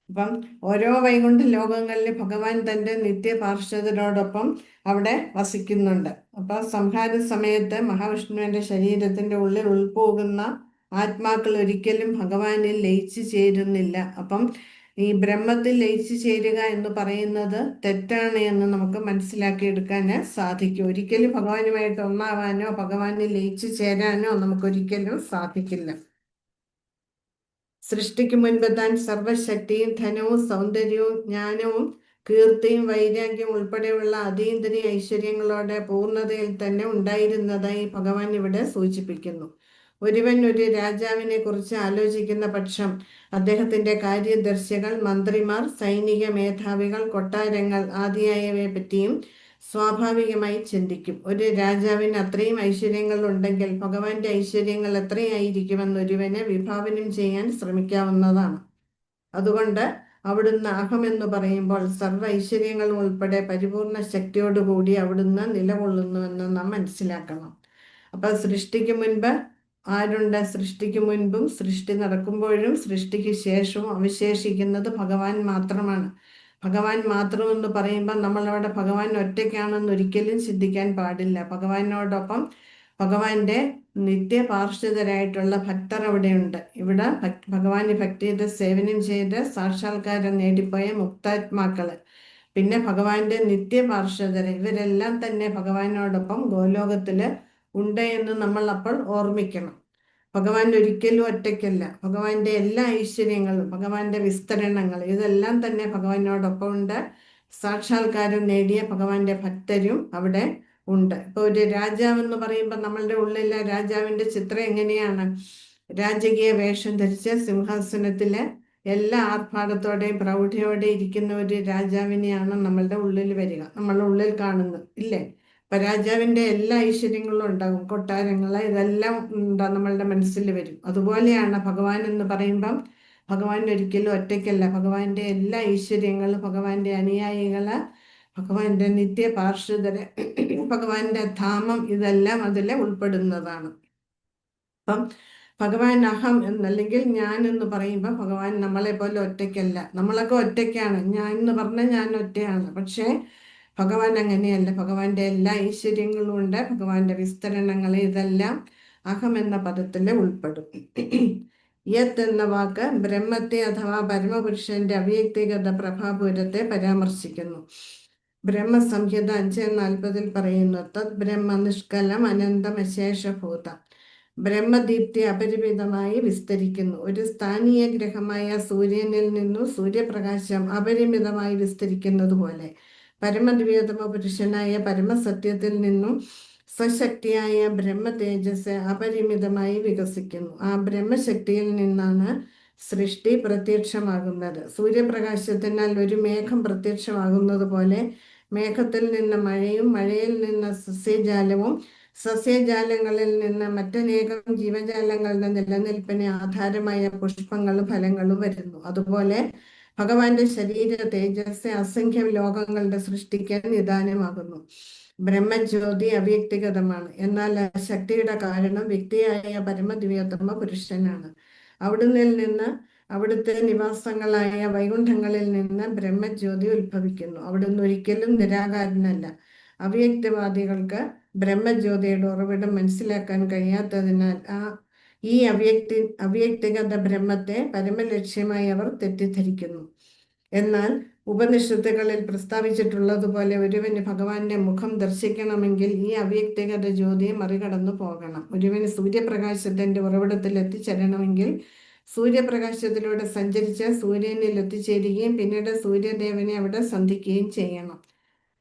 അപ്പം ഓരോ വൈകുണ്ഠ ലോകങ്ങളിൽ ഭഗവാൻ തൻ്റെ നിത്യപാർഷദരോടൊപ്പം അവിടെ വസിക്കുന്നുണ്ട്. അപ്പൊ സംഹാര സമയത്ത് മഹാവിഷ്ണുവിന്റെ ശരീരത്തിന്റെ ഉള്ളിൽ ഉൾപോകുന്ന ആത്മാക്കൾ ഒരിക്കലും ഭഗവാനിൽ ലയിച്ചു ചേരുന്നില്ല. അപ്പം ഈ ബ്രഹ്മത്തിൽ ലയിച്ചു ചേരുക എന്ന് പറയുന്നത് തെറ്റാണ് എന്ന് നമുക്ക് മനസ്സിലാക്കിയെടുക്കാൻ സാധിക്കും. ഒരിക്കലും ഭഗവാനുമായിട്ട് ഒന്നാവാനോ ഭഗവാനിൽ ലയിച്ചു ചേരാനോ നമുക്കൊരിക്കലും സാധിക്കില്ല. സൃഷ്ടിക്ക് മുൻപ് താൻ സർവശക്തിയും ധനവും സൗന്ദര്യവും ജ്ഞാനവും കീർത്തിയും വൈരാഗ്യവും ഉൾപ്പെടെയുള്ള അതീന്ദ്രിയ ഐശ്വര്യങ്ങളോടെ പൂർണ്ണതയിൽ തന്നെ ഉണ്ടായിരുന്നതായി ഭഗവാൻ ഇവിടെ സൂചിപ്പിക്കുന്നു. ഒരുവൻ ഒരു രാജാവിനെ കുറിച്ച് ആലോചിക്കുന്ന പക്ഷം അദ്ദേഹത്തിന്റെ കാര്യദർശികൾ, മന്ത്രിമാർ, സൈനിക മേധാവികൾ, കൊട്ടാരങ്ങൾ ആദിയായവയെ പറ്റിയും സ്വാഭാവികമായി ചിന്തിക്കും. ഒരു രാജാവിന് അത്രയും ഐശ്വര്യങ്ങൾ ഉണ്ടെങ്കിൽ ഭഗവാന്റെ ഐശ്വര്യങ്ങൾ എത്രയായിരിക്കുമെന്ന് ഒരുവന് വിഭാവനം ചെയ്യാൻ ശ്രമിക്കാവുന്നതാണ്. അതുകൊണ്ട് അവിടുന്ന് അഹമെന്ന് പറയുമ്പോൾ സർവ്വ ഐശ്വര്യങ്ങളും ഉൾപ്പെടെ പരിപൂർണ ശക്തിയോടുകൂടി അവിടുന്ന് നിലകൊള്ളുന്നുവെന്ന് നാം മനസ്സിലാക്കണം. അപ്പൊ സൃഷ്ടിക്ക് മുൻപ് ആരുണ്ട്? സൃഷ്ടിക്ക് മുൻപും സൃഷ്ടി നടക്കുമ്പോഴും സൃഷ്ടിക്ക് ശേഷവും അവശേഷിക്കുന്നത് ഭഗവാൻ മാത്രമാണ്. ഭഗവാൻ മാത്രമെന്ന് പറയുമ്പോൾ നമ്മളവിടെ ഭഗവാൻ ഒറ്റയ്ക്കാണെന്ന് ഒരിക്കലും ചിന്തിക്കാൻ പാടില്ല. ഭഗവാനോടൊപ്പം ഭഗവാന്റെ നിത്യപാർശ്വതരായിട്ടുള്ള ഭക്തർ അവിടെയുണ്ട്. ഇവിടെ ഭഗവാന് ഭക്തിയുടെ സേവനം ചെയ്ത് സാക്ഷാത്കാരം നേടിപ്പോയ മുക്താത്മാക്കള്, പിന്നെ ഭഗവാന്റെ നിത്യപാർശ്വതര്, ഇവരെല്ലാം തന്നെ ഭഗവാനോടൊപ്പം ഗോലോകത്തില് ഉണ്ട് എന്ന് നമ്മൾ അപ്പോൾ ഓർമ്മിക്കണം. ഭഗവാൻ ഒരിക്കലും ഒറ്റയ്ക്കല്ല. ഭഗവാന്റെ എല്ലാ ഐശ്വര്യങ്ങളും ഭഗവാന്റെ വിസ്തരണങ്ങൾ ഇതെല്ലാം തന്നെ ഭഗവാനോടൊപ്പം ഉണ്ട്. സാക്ഷാത്കാരം നേടിയ ഭഗവാന്റെ ഭക്തരും അവിടെ ഉണ്ട്. ഇപ്പൊ ഒരു രാജാവെന്ന് പറയുമ്പോൾ നമ്മളുടെ ഉള്ളിലെ രാജാവിന്റെ ചിത്രം എങ്ങനെയാണ്? രാജകീയ വേഷം ധരിച്ച് സിംഹാസനത്തില് എല്ലാ ആർഭാടത്തോടെയും പ്രൗഢിയോടെ ഇരിക്കുന്ന ഒരു രാജാവിനെയാണ് നമ്മളുടെ ഉള്ളിൽ വരിക, നമ്മളുടെ ഉള്ളിൽ കാണുന്നത് ഇല്ലേ? അപ്പൊ രാജാവിന്റെ എല്ലാ ഐശ്വര്യങ്ങളും ഉണ്ടാകും, കൊട്ടാരങ്ങള് ഇതെല്ലാം നമ്മളുടെ മനസ്സിൽ വരും. അതുപോലെയാണ് ഭഗവാൻ എന്ന് പറയുമ്പം ഭഗവാൻ ഒരിക്കലും ഒറ്റയ്ക്കല്ല. ഭഗവാന്റെ എല്ലാ ഐശ്വര്യങ്ങളും ഭഗവാന്റെ അനുയായികള്, ഭഗവാന്റെ നിത്യപാർശ്വതര്, ഭഗവാന്റെ ധാമം ഇതെല്ലാം അതിൽ ഉൾപ്പെടുന്നതാണ്. അപ്പം ഭഗവാൻ അഹം എന്നല്ലെങ്കിൽ ഞാൻ എന്ന് പറയുമ്പോൾ ഭഗവാൻ നമ്മളെ പോലെ ഒറ്റയ്ക്കല്ല. നമ്മളൊക്കെ ഒറ്റയ്ക്കാണ്. ഞാൻ എന്ന് പറഞ്ഞാൽ ഞാൻ ഒറ്റയാണ്. പക്ഷേ ഭഗവാൻ അങ്ങനെയല്ല. ഭഗവാന്റെ എല്ലാ ഐശ്വര്യങ്ങളും ഉണ്ട്. ഭഗവാന്റെ വിസ്തരണങ്ങൾ ഇതെല്ലാം അഹം എന്ന പദത്തിൽ ഉൾപ്പെടും. യത് എന്ന വാക്ക് ബ്രഹ്മത്തെ അഥവാ പരമപുരുഷന്റെ അവ്യക്തിഗത പ്രഭാപൂരത്തെ പരാമർശിക്കുന്നു. ബ്രഹ്മസംഹിത 5:40 പറയുന്നു, തത് ബ്രഹ്മ നിഷ്കലം അനന്തം അശേഷഭൂത. ബ്രഹ്മദീപ്തി അപരിമിതമായി വിസ്തരിക്കുന്നു. ഒരു സ്ഥാനീയ ഗ്രഹമായ സൂര്യനിൽ നിന്നു സൂര്യപ്രകാശം അപരിമിതമായി വിസ്തരിക്കുന്നത് പോലെ പരമദിവ്യതമ പുരുഷനായ പരമസത്യത്തിൽ നിന്നും സ്വശക്തിയായ ബ്രഹ്മ തേജസ് അപരിമിതമായി വികസിക്കുന്നു. ആ ബ്രഹ്മശക്തിയിൽ നിന്നാണ് സൃഷ്ടി പ്രത്യക്ഷമാകുന്നത്. സൂര്യപ്രകാശത്തിനാൽ ഒരു മേഘം പ്രത്യക്ഷമാകുന്നത് പോലെ മേഘത്തിൽ നിന്ന് മഴയും, മഴയിൽ നിന്ന് സസ്യജാലവും, സസ്യജാലങ്ങളിൽ നിന്ന് മറ്റനേകം ജീവജാലങ്ങളുടെ നിലനിൽപ്പിന് ആധാരമായ പുഷ്പങ്ങളും ഫലങ്ങളും വരുന്നു. അതുപോലെ ഭഗവാന്റെ ശരീര തേജസ് അസംഖ്യം ലോകങ്ങളുടെ സൃഷ്ടിക്ക് നിദാനമാകുന്നു. ബ്രഹ്മജ്യോതി അവ്യക്തിഗതമാണ്. എന്നാൽ ആ ശക്തിയുടെ കാരണം വ്യക്തിയായ പരമദിവ്യോത്തമ പുരുഷനാണ്. അവിടുന്ന് നിന്ന്, അവിടുത്തെ നിവാസങ്ങളായ വൈകുണ്ഠങ്ങളിൽ നിന്ന് ബ്രഹ്മജ്യോതി ഉത്ഭവിക്കുന്നു. അവിടുന്ന് ഒരിക്കലും നിരാകാരനല്ല. അവ്യക്തവാദികൾക്ക് ബ്രഹ്മജ്യോതിയുടെ ഉറവിടം മനസ്സിലാക്കാൻ കഴിയാത്തതിനാൽ ഈ അവ്യക്തിഗത ബ്രഹ്മത്തെ പരമലക്ഷ്യമായി അവർ തെറ്റിദ്ധരിക്കുന്നു. എന്നാൽ ഉപനിഷത്തുകളിൽ പ്രസ്താവിച്ചിട്ടുള്ളതുപോലെ ഒരുവന് ഭഗവാന്റെ മുഖം ദർശിക്കണമെങ്കിൽ ഈ അവ്യക്തിഗത ജ്യോതിയെ മറികടന്നു പോകണം. ഒരുവന് സൂര്യപ്രകാശത്തിന്റെ ഉറവിടത്തിൽ എത്തിച്ചേരണമെങ്കിൽ സൂര്യപ്രകാശത്തിലൂടെ സഞ്ചരിച്ച് സൂര്യനിൽ എത്തിച്ചേരുകയും പിന്നീട് സൂര്യദേവനെ അവിടെ സന്ധിക്കുകയും ചെയ്യണം.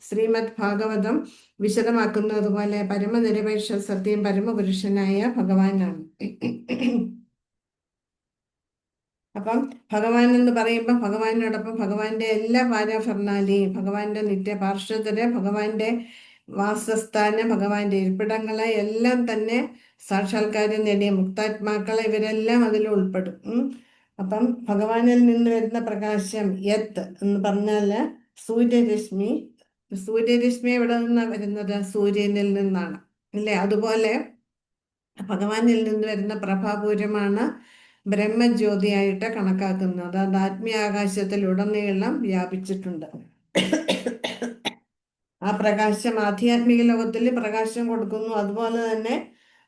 ശ്രീമദ് ഭാഗവതം വിശദമാക്കുന്നത് പോലെ പരമനിരപേക്ഷ സത്യം പരമപുരുഷനായ ഭഗവാനാണ്. അപ്പം ഭഗവാൻ എന്ന് പറയുമ്പോൾ ഭഗവാനോടൊപ്പം ഭഗവാന്റെ എല്ലാ പാരാഫർണാലിയും, ഭഗവാന്റെ നിത്യപാർശ്വതര്, ഭഗവാന്റെ വാസസ്ഥാനം, ഭഗവാന്റെ ഇരിപ്പിടങ്ങളെ എല്ലാം തന്നെ സാക്ഷാത്കാരം നേടിയ മുക്താത്മാക്കളെ ഇവരെല്ലാം അതിൽ ഉൾപ്പെടും. അപ്പം ഭഗവാനിൽ നിന്ന് വരുന്ന പ്രകാശം യത് എന്ന് പറഞ്ഞാല് സൂര്യരശ്മി. സൂര്യരശ്മി എവിടെ നിന്നാണ് വരുന്നത്? സൂര്യനിൽ നിന്നാണ്, അല്ലേ? അതുപോലെ ഭഗവാനിൽ നിന്ന് വരുന്ന പ്രഭാപൂരമാണ് ബ്രഹ്മജ്യോതിയായിട്ട് കണക്കാക്കുന്നത്. അത് ആത്മീയാകാശത്തിൽ ഉടനീളം വ്യാപിച്ചിട്ടുണ്ട്. ആ പ്രകാശം ആധ്യാത്മിക ലോകത്തിൽ പ്രകാശം കൊടുക്കുന്നു. അതുപോലെ തന്നെ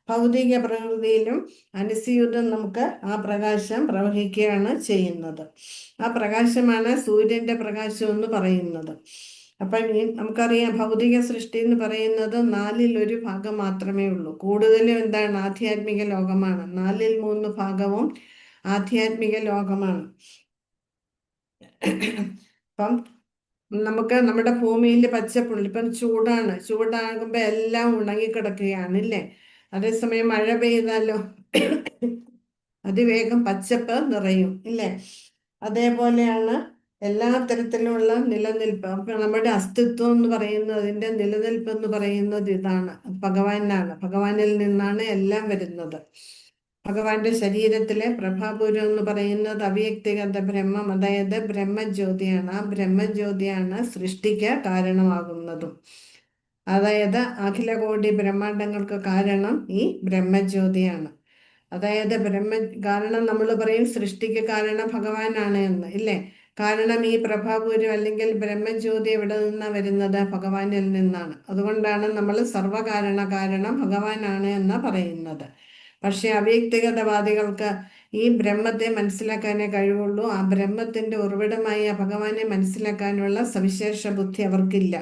ഭൗതിക പ്രകൃതിയിലും അനുസ്യൂതം നമുക്ക് ആ പ്രകാശം പ്രവഹിക്കുകയാണ് ചെയ്യുന്നത്. ആ പ്രകാശമാണ് സൂര്യന്റെ പ്രകാശം എന്ന് പറയുന്നത്. അപ്പം നമുക്കറിയാം, ഭൗതിക സൃഷ്ടി എന്ന് പറയുന്നത് 1/4 ഭാഗം മാത്രമേ ഉള്ളൂ. കൂടുതലും എന്താണ്? ആധ്യാത്മിക ലോകമാണ്. 3 ഭാഗവും ആധ്യാത്മിക ലോകമാണ്. അപ്പം നമുക്ക് നമ്മുടെ ഭൂമിയിൽ പച്ചപ്പുള്ള, ഇപ്പം ചൂടാകുമ്പോ എല്ലാം ഉണങ്ങിക്കിടക്കുകയാണ്, ഇല്ലേ? അതേസമയം മഴ പെയ്താലോ അതിവേഗം പച്ചപ്പ് നിറയും, ഇല്ലേ? അതേപോലെയാണ് എല്ലാ തരത്തിലുള്ള നിലനിൽപ്പ്. അപ്പൊ നമ്മുടെ അസ്തിത്വം എന്ന് പറയുന്നത്, അതിന്റെ നിലനിൽപ്പ് എന്ന് പറയുന്നത് ഇതാണ്, ഭഗവാനാണ്. ഭഗവാനിൽ നിന്നാണ് എല്ലാം വരുന്നത്. ഭഗവാന്റെ ശരീരത്തിലെ പ്രഭാപൂരം എന്ന് പറയുന്നത് അവ്യക്തിഗത ബ്രഹ്മം, അതായത് ബ്രഹ്മജ്യോതിയാണ്. ആ ബ്രഹ്മജ്യോതിയാണ് സൃഷ്ടിക്ക് കാരണമാകുന്നതും. അതായത് അഖിലകോടി ബ്രഹ്മാണ്ടങ്ങൾക്ക് കാരണം ഈ ബ്രഹ്മജ്യോതിയാണ്. അതായത് കാരണം നമ്മൾ പറയും സൃഷ്ടിക്ക് കാരണം ഭഗവാനാണ് എന്ന്, ഇല്ലേ? കാരണം ഈ പ്രഭാപൂരം അല്ലെങ്കിൽ ബ്രഹ്മജ്യോതി എവിടെ നിന്നാണ് വരുന്നത്? ഭഗവാനിൽ നിന്നാണ്. അതുകൊണ്ടാണ് നമ്മൾ കാരണം ഭഗവാനാണ് എന്ന് പറയുന്നത്. പക്ഷെ അവ്യക്തിഗതവാദികൾക്ക് ഈ ബ്രഹ്മത്തെ മനസ്സിലാക്കാനേ കഴിവുള്ളൂ. ആ ബ്രഹ്മത്തിന്റെ ഉറവിടമായ ഭഗവാനെ മനസ്സിലാക്കാനുള്ള സവിശേഷ ബുദ്ധി അവർക്കില്ല.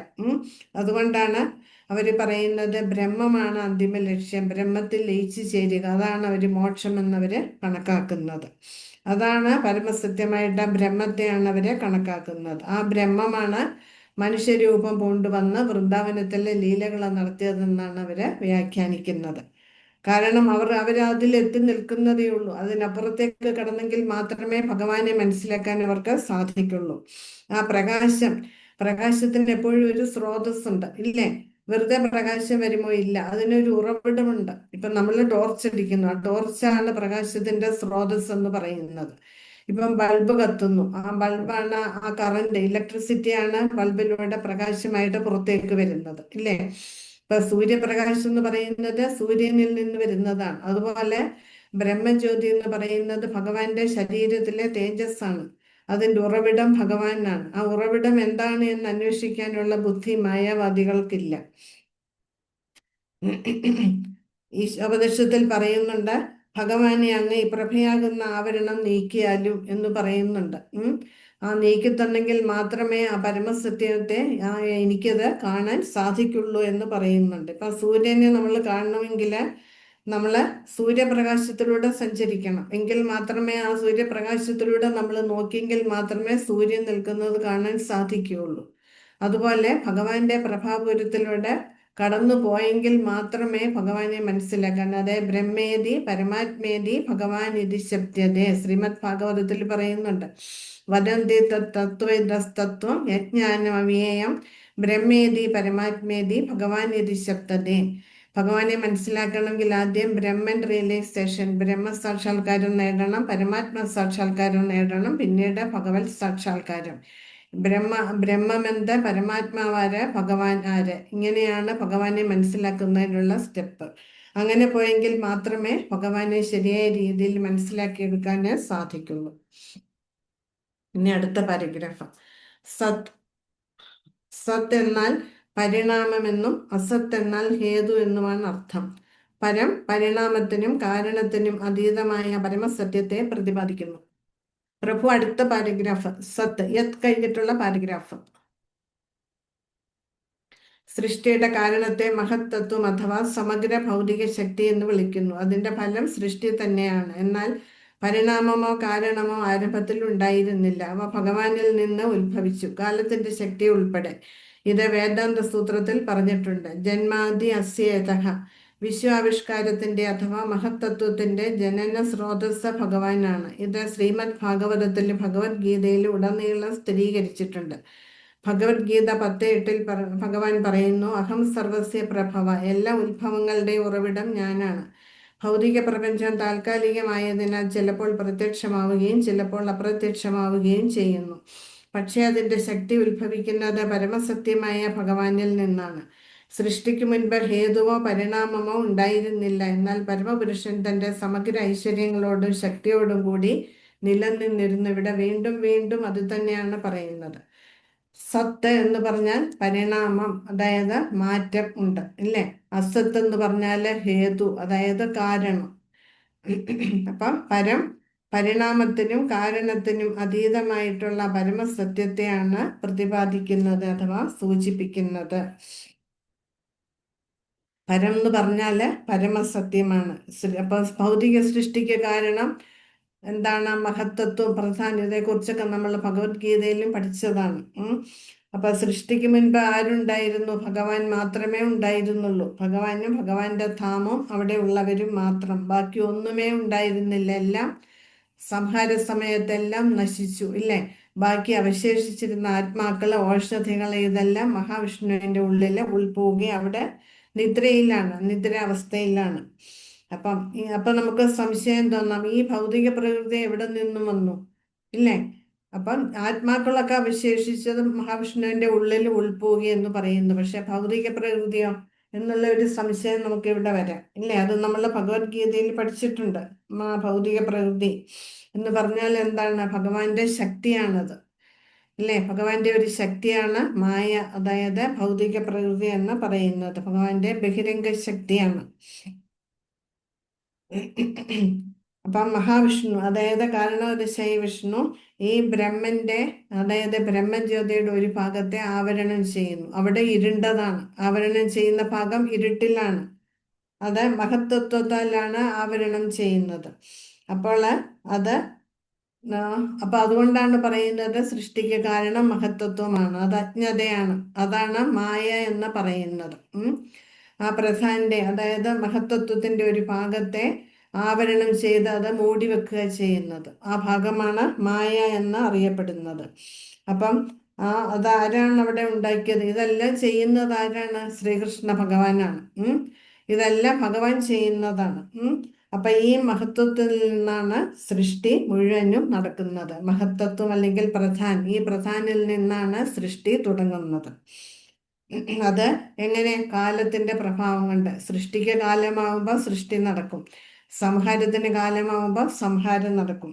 അതുകൊണ്ടാണ് അവർ പറയുന്നത് ബ്രഹ്മമാണ് അന്തിമ ലക്ഷ്യം, ബ്രഹ്മത്തിൽ ലയിച്ചു ചേരുക, അതാണ് അവർ മോക്ഷം എന്നവര് കണക്കാക്കുന്നത്. അതാണ് പരമസത്യമായിട്ട് ബ്രഹ്മത്തെയാണ് അവര് കണക്കാക്കുന്നത്. ആ ബ്രഹ്മമാണ് മനുഷ്യരൂപം കൊണ്ടുവന്ന് വൃന്ദാവനത്തിലെ ലീലകൾ നടത്തിയതെന്നാണ് അവര് വ്യാഖ്യാനിക്കുന്നത്. കാരണം അവരതിലെത്തി നിൽക്കുന്നതേ ഉള്ളൂ. അതിനപ്പുറത്തേക്ക് കടന്നെങ്കിൽ മാത്രമേ ഭഗവാനെ മനസ്സിലാക്കാൻ അവർക്ക് സാധിക്കുള്ളൂ. ആ പ്രകാശത്തിന് എപ്പോഴും ഒരു സ്രോതസ്സുണ്ട്, ഇല്ലേ? വെറുതെ പ്രകാശം വരുമോ? ഇല്ല, അതിനൊരു ഉറവിടമുണ്ട്. ഇപ്പൊ നമ്മൾ ടോർച്ച് അടിക്കുന്നു, ആ ടോർച്ചാണ് പ്രകാശത്തിന്റെ സ്രോതസ് എന്ന് പറയുന്നത്. ഇപ്പം ബൾബ് കത്തുന്നു, ആ ബൾബാണ്, ആ കറണ്ട്, ഇലക്ട്രിസിറ്റിയാണ് ബൾബിലൂടെ പ്രകാശമായിട്ട് പുറത്തേക്ക് വരുന്നത്, ഇല്ലേ? ഇപ്പൊ സൂര്യപ്രകാശം എന്ന് പറയുന്നത് സൂര്യനിൽ നിന്ന് വരുന്നതാണ്. അതുപോലെ ബ്രഹ്മജ്യോതി എന്ന് പറയുന്നത് ഭഗവാന്റെ ശരീരത്തിലെ തേജസ്സാണ്. അതിന്റെ ഉറവിടം ഭഗവാനാണ്. ആ ഉറവിടം എന്താണ് എന്ന് അന്വേഷിക്കാനുള്ള ബുദ്ധി മായാവാദികൾക്കില്ല. ഈശോപദേശത്തിൽ പറയുന്നുണ്ട്, ഭഗവാനെ അങ്ങ് ഈ പ്രഭയാകുന്ന ആവരണം നീക്കിയാലും എന്ന് പറയുന്നുണ്ട്. ആ നീക്കിത്തന്നെങ്കിൽ മാത്രമേ ആ പരമസത്യത്തെ എനിക്കത് കാണാൻ സാധിക്കുള്ളൂ എന്ന് പറയുന്നുണ്ട്. ഇപ്പൊ സൂര്യനെ നമ്മൾ കാണണമെങ്കിൽ നമ്മൾ സൂര്യപ്രകാശത്തിലൂടെ സഞ്ചരിക്കണം. എങ്കിൽ മാത്രമേ ആ സൂര്യപ്രകാശത്തിലൂടെ നമ്മൾ നോക്കിയെങ്കിൽ മാത്രമേ സൂര്യൻ നിൽക്കുന്നത് കാണാൻ സാധിക്കുകയുള്ളൂ. അതുപോലെ ഭഗവാന്റെ പ്രഭാപുരത്തിലൂടെ കടന്നു പോയെങ്കിൽ മാത്രമേ ഭഗവാനെ മനസ്സിലാക്കാൻ. അതായത് ബ്രഹ്മേതി പരമാത്മേതി ഭഗവാൻ ഇതി ശബ്ദതേ ശ്രീമദ് ഭാഗവതത്തിൽ പറയുന്നുണ്ട്. വദന്തി തത്വം യജ്ഞാനം അവ്യേയം ബ്രഹ്മേതി പരമാത്മേതി ഭഗവാൻ ഇതി ശബ്ദതേ. ഭഗവാനെ മനസ്സിലാക്കണമെങ്കിൽ ആദ്യം ബ്രഹ്മൻ റിയലൈസേഷൻ, ബ്രഹ്മസാക്ഷാത്കാരം നേടണം, പരമാത്മ സാക്ഷാത്കാരം നേടണം, പിന്നീട് ഭഗവത് സാക്ഷാത്കാരം. ബ്രഹ്മമെന്ത്, പരമാത്മാവാര്, ഭഗവാൻ ആര്, ഇങ്ങനെയാണ് ഭഗവാനെ മനസ്സിലാക്കുന്നതിനുള്ള സ്റ്റെപ്പ്. അങ്ങനെ പോയെങ്കിൽ മാത്രമേ ഭഗവാനെ ശരിയായ രീതിയിൽ മനസ്സിലാക്കിയെടുക്കാൻ സാധിക്കുള്ളൂ. ഇനി അടുത്ത പാരഗ്രാഫ്. സത് സത് എന്നാൽ പരിണാമമെന്നും അസത്ത് എന്നാൽ ഹേതു എന്നുമാണ് അർത്ഥം. പരം പരിണാമത്തിനും കാരണത്തിനും അതീതമായ പരമസത്യത്തെ പ്രതിപാദിക്കുന്നു. പ്രഭു അടുത്ത പാരഗ്രാഫ് സത്ത് യത് കഴിഞ്ഞിട്ടുള്ള പാരഗ്രാഫ്. സൃഷ്ടിയുടെ കാരണത്തെ മഹത്തത്വം അഥവാ സമഗ്ര ഭൗതിക ശക്തി എന്ന് വിളിക്കുന്നു. അതിന്റെ ഫലം സൃഷ്ടി തന്നെയാണ്. എന്നാൽ പരിണാമമോ കാരണമോ ആരംഭത്തിൽ ഉണ്ടായിരുന്നില്ല. അവ ഭഗവാനിൽ നിന്ന് ഉത്ഭവിച്ചു, കാലത്തിന്റെ ശക്തി ഉൾപ്പെടെ. ഇത് വേദാന്ത സൂത്രത്തിൽ പറഞ്ഞിട്ടുണ്ട്. ജന്മാദി അസ്യേതഃ. വിശ്വാവിഷ്കാരത്തിന്റെ അഥവാ മഹത്തത്വത്തിന്റെ ജനന സ്രോതസ് ഭഗവാനാണ്. ഇത് ശ്രീമദ് ഭാഗവതത്തിലും ഭഗവത്ഗീതയിലും ഉടനീളം സ്ഥിരീകരിച്ചിട്ടുണ്ട്. ഭഗവത്ഗീത 10:8 ഭഗവാൻ പറയുന്നു, അഹം സർവസ്യ പ്രഭവ. എല്ലാ ഉത്ഭവങ്ങളുടെയും ഉറവിടം ഞാനാണ്. ഭൗതിക പ്രപഞ്ചം താൽക്കാലികമായതിനാൽ ചിലപ്പോൾ പ്രത്യക്ഷമാവുകയും ചിലപ്പോൾ അപ്രത്യക്ഷമാവുകയും ചെയ്യുന്നു. പക്ഷേ അതിന്റെ ശക്തി ഉത്ഭവിക്കുന്നത് പരമസത്യമായ ഭഗവാനിൽ നിന്നാണ്. സൃഷ്ടിക്കു മുൻപ് ഹേതുവോ പരിണാമമോ ഉണ്ടായിരുന്നില്ല. എന്നാൽ പരമപുരുഷൻ തന്റെ സമഗ്ര ഐശ്വര്യങ്ങളോടും ശക്തിയോടും കൂടി നിലനിന്നിരുന്നു. ഇവിടെ വീണ്ടും വീണ്ടും അത് തന്നെയാണ് പറയുന്നത്. സത്ത് എന്ന് പറഞ്ഞാൽ പരിണാമം, അതായത് മാറ്റം ഉണ്ട്, ഇല്ലേ? അസത്ത് എന്ന് പറഞ്ഞാൽ ഹേതു, അതായത് കാരണം. അപ്പം പരിണാമത്തിനും കാരണത്തിനും അതീതമായിട്ടുള്ള പരമസത്യത്തെയാണ് പ്രതിപാദിക്കുന്നത് അഥവാ സൂചിപ്പിക്കുന്നത്. പരം എന്ന് പറഞ്ഞാല് പരമസത്യമാണ്. അപ്പൊ ഭൗതിക സൃഷ്ടിക്ക് കാരണം എന്താണ്? മഹത്തത്വം, പ്രധാന്യതയെ കുറിച്ചൊക്കെ നമ്മൾ ഭഗവത്ഗീതയിലും പഠിച്ചതാണ്. അപ്പൊ സൃഷ്ടിക്ക് മുൻപ് ആരുണ്ടായിരുന്നു? ഭഗവാൻ മാത്രമേ ഉണ്ടായിരുന്നുള്ളൂ. ഭഗവാനും ഭഗവാന്റെ ധാമവും അവിടെ ഉള്ളവരും മാത്രം. ബാക്കി ഒന്നുമേ ഉണ്ടായിരുന്നില്ല. എല്ലാം സംഹാര സമയത്തെല്ലാം നശിച്ചു, ഇല്ലേ? ബാക്കി അവശേഷിച്ചിരുന്ന ആത്മാക്കള്, ഔഷധികള്, ഇതെല്ലാം മഹാവിഷ്ണുവിന്റെ ഉള്ളില് ഉൾപോകി അവിടെ നിദ്രയിലാണ്, നിദ്രാവസ്ഥയിലാണ്. അപ്പം നമുക്ക് സംശയം തോന്നാം, ഈ ഭൗതിക പ്രകൃതി എവിടെ നിന്നും വന്നു, ഇല്ലേ? അപ്പം ആത്മാക്കളൊക്കെ അവശേഷിച്ചത് മഹാവിഷ്ണുവിന്റെ ഉള്ളിൽ ഉൾപോകി എന്ന് പറയുന്നു. പക്ഷെ ഭൗതിക പ്രകൃതിയോ എന്നുള്ള ഒരു സംശയം നമുക്ക് ഇവിടെ വരാം, ഇല്ലേ? അത് നമ്മൾ ഭഗവത്ഗീതയിൽ പഠിച്ചിട്ടുണ്ട്. ഭൗതിക പ്രകൃതി എന്ന് പറഞ്ഞാൽ എന്താണ്? ഭഗവാന്റെ ശക്തിയാണത്, അല്ലേ? ഭഗവാന്റെ ഒരു ശക്തിയാണ് മായ, അതായത് ഭൗതിക പ്രകൃതി എന്ന് പറയുന്നത് ഭഗവാന്റെ ബഹിരംഗ ശക്തിയാണ്. അപ്പം മഹാവിഷ്ണു, അതായത് കാരണോദശായി വിഷ്ണു, ഈ ബ്രഹ്മന്റെ, അതായത് ബ്രഹ്മജ്യോതിയുടെ ഒരു ഭാഗത്തെ ആവരണം ചെയ്യുന്നു. അവിടെ ഇരുണ്ടതാണ്. ആവരണം ചെയ്യുന്ന ഭാഗം ഇരുട്ടിലാണ്. അത് മഹത്തത്വത്താലാണ് ആവരണം ചെയ്യുന്നത്. അപ്പോൾ അപ്പൊ അതുകൊണ്ടാണ് പറയുന്നത് സൃഷ്ടിക്ക് കാരണം മഹത്തത്വമാണ്, അത് അജ്ഞതയാണ്. അതാണ് മായ എന്ന് പറയുന്നത്. ആ പ്രധാന്റെ, അതായത് മഹത്തത്വത്തിന്റെ ഒരു ഭാഗത്തെ ആവരണം ചെയ്ത് അത് മൂടി വെക്കുക ചെയ്യുന്നത്, ആ ഭാഗമാണ് മായ എന്ന് അറിയപ്പെടുന്നത്. അപ്പം അതാരാണ് അവിടെ ഉണ്ടാക്കിയത്? ഇതെല്ലാം ചെയ്യുന്നത് ആരാണ്? ശ്രീകൃഷ്ണ ഭഗവാനാണ്. ഇതെല്ലാം ഭഗവാൻ ചെയ്യുന്നതാണ്. അപ്പൊ ഈ മഹത്വത്തിൽ നിന്നാണ് സൃഷ്ടി മുഴുവനും നടക്കുന്നത്. മഹത്തത്വം അല്ലെങ്കിൽ പ്രധാൻ, ഈ പ്രധാനിൽ നിന്നാണ് സൃഷ്ടി തുടങ്ങുന്നത്. അത് എങ്ങനെ? കാലത്തിന്റെ പ്രഭാവം കൊണ്ട്. സൃഷ്ടിക്ക് കാലമാകുമ്പോൾ സൃഷ്ടി നടക്കും. സംഹാരത്തിന് കാലമാകുമ്പോൾ സംഹാരം നടക്കും.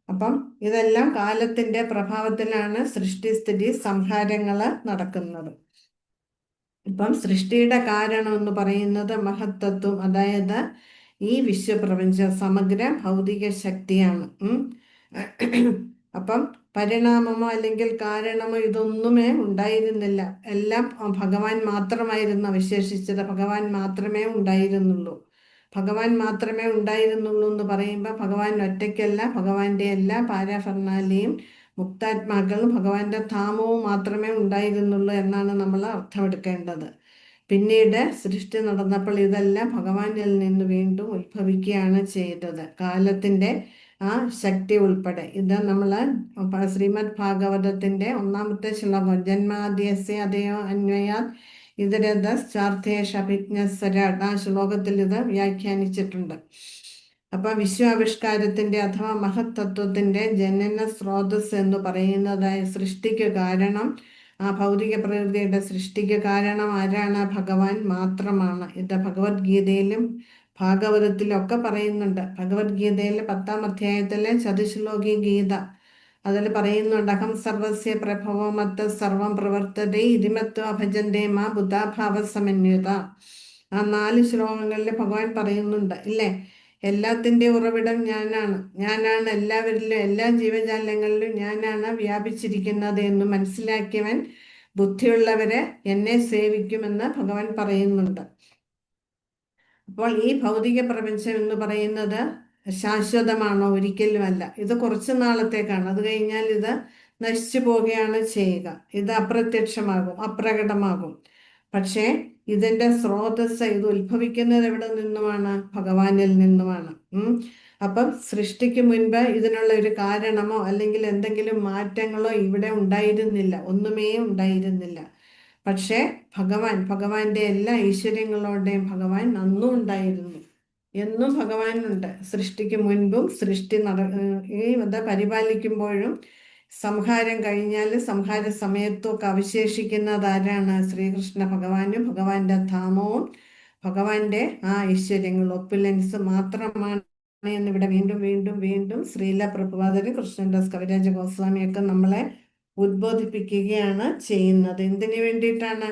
അപ്പം ഇതെല്ലാം കാലത്തിന്റെ പ്രഭാവത്തിലാണ് സൃഷ്ടിസ്ഥിതി സംഹാരങ്ങള് നടക്കുന്നത്. ഇപ്പം സൃഷ്ടിയുടെ കാരണം എന്ന് പറയുന്നത് മഹത്തത്വം, അതായത് ഈ വിശ്വപ്രപഞ്ചം സമഗ്ര ഭൗതിക ശക്തിയാണ്. അപ്പം പരിണാമമോ അല്ലെങ്കിൽ കാരണമോ ഇതൊന്നുമേ ഉണ്ടായിരുന്നില്ല. എല്ലാം ഭഗവാൻ മാത്രമായിരുന്നു അവശേഷിച്ചത്. ഭഗവാൻ മാത്രമേ ഉണ്ടായിരുന്നുള്ളൂ. ഭഗവാൻ മാത്രമേ ഉണ്ടായിരുന്നുള്ളൂ എന്ന് പറയുമ്പോൾ ഭഗവാൻ ഒറ്റയ്ക്കല്ല, ഭഗവാന്റെ എല്ലാ പാരാഫർണാലിയും മുക്താത്മാക്കളും ഭഗവാന്റെ ധാമവും മാത്രമേ ഉണ്ടായിരുന്നുള്ളൂ എന്നാണ് നമ്മൾ അർത്ഥമെടുക്കേണ്ടത്. പിന്നീട് സൃഷ്ടി നടന്നപ്പോൾ ഇതെല്ലാം ഭഗവാനിൽ നിന്ന് വീണ്ടും ഉത്ഭവിക്കുകയാണ് ചെയ്തത്. കാലത്തിന്റെ ആ ശക്തി ഉൾപ്പെടെ ഇത് നമ്മൾ ശ്രീമദ് ഭാഗവതത്തിന്റെ 1-ാമത്തെ ശ്ലോകം ജന്മാദ്യസ്യ അതയോ അന്വയാ ഇതരതശ്ചാർത്ഥേഷഭിജ്ഞസ്വരാട്, ആ ശ്ലോകത്തിൽ ഇത് വ്യാഖ്യാനിച്ചിട്ടുണ്ട്. അപ്പൊ വിശ്വാവിഷ്കാരത്തിന്റെ അഥവാ മഹത്തത്വത്തിന്റെ ജനന സ്രോതസ് എന്ന് പറയുന്നതായ സൃഷ്ടിക്ക് കാരണം, ആ ഭൗതിക പ്രകൃതിയുടെ സൃഷ്ടിക്ക് കാരണം ആരാണ്? ഭഗവാൻ മാത്രമാണ്. ഇത് ഭഗവത്ഗീതയിലും ഭാഗവതത്തിലും ഒക്കെ പറയുന്നുണ്ട്. ഭഗവത്ഗീതയിലെ 10-ാം അധ്യായത്തിലെ ചതുശ്ലോകി ഗീത, അതിൽ പറയുന്നുണ്ട് അഹം സർവസ്യ പ്രഭവോ മത്ത സർവം പ്രവർത്തതേ ഇതിമത്വ ഭജന്തേ മാ ബുദ്ധാഭാവ സമന്വിത. ആ 4 ശ്ലോകങ്ങളിൽ ഭഗവാൻ പറയുന്നുണ്ട്, ഇല്ലേ, എല്ലാത്തിൻ്റെ ഉറവിടം ഞാനാണ് എല്ലാവരിലും എല്ലാ ജീവജാലങ്ങളിലും ഞാനാണ് വ്യാപിച്ചിരിക്കുന്നത് എന്ന് മനസ്സിലാക്കിയവൻ ബുദ്ധിയുള്ളവരെ എന്നെ സേവിക്കുമെന്ന് ഭഗവാൻ പറയുന്നുണ്ട്. അപ്പോൾ ഈ ഭൗതിക പ്രപഞ്ചം എന്ന് പറയുന്നത് ശാശ്വതമാണോ? ഒരിക്കലുമല്ല. ഇത് കുറച്ചു നാളത്തേക്കാണ്. അത് കഴിഞ്ഞാൽ ഇത് നശിച്ചു പോവുകയാണ് ചെയ്യുക. ഇത് അപ്രത്യക്ഷമാകും, അപ്രകടമാകും. പക്ഷേ ഇതിന്റെ സ്രോതസ്, ഇത് ഉത്ഭവിക്കുന്നത് എവിടെ നിന്നുമാണ്? ഭഗവാനിൽ നിന്നുമാണ്. അപ്പം സൃഷ്ടിക്ക് മുൻപ് ഇതിനുള്ള ഒരു കാരണമോ അല്ലെങ്കിൽ എന്തെങ്കിലും മാറ്റങ്ങളോ ഇവിടെ ഉണ്ടായിരുന്നില്ല, ഒന്നുമേ ഉണ്ടായിരുന്നില്ല. പക്ഷേ ഭഗവാന്റെ എല്ലാ ഐശ്വര്യങ്ങളോടെയും ഭഗവാൻ അന്നും ഉണ്ടായിരുന്നു, എന്നും ഭഗവാനുണ്ട്. സൃഷ്ടിക്ക് മുൻപും സൃഷ്ടി ഇത് പരിപാലിക്കുമ്പോഴും സംഹാരം കഴിഞ്ഞാൽ സംഹാര സമയത്തൊക്കെ അവശേഷിക്കുന്നത് ആരാണ്? ശ്രീകൃഷ്ണ ഭഗവാനും ഭഗവാന്റെ ധാമവും ഭഗവാന്റെ ആ ഐശ്വര്യങ്ങൾ ഒപ്പുലൻസ് മാത്രമാണ് എന്നിവിടെ വീണ്ടും വീണ്ടും വീണ്ടും ശ്രീല പ്രഭുപാദരും കൃഷ്ണദാസ് കവിരാജ ഗോസ്വാമിയൊക്കെ നമ്മളെ ഉദ്ബോധിപ്പിക്കുകയാണ് ചെയ്യുന്നത്. എന്തിനു വേണ്ടിയിട്ടാണ്?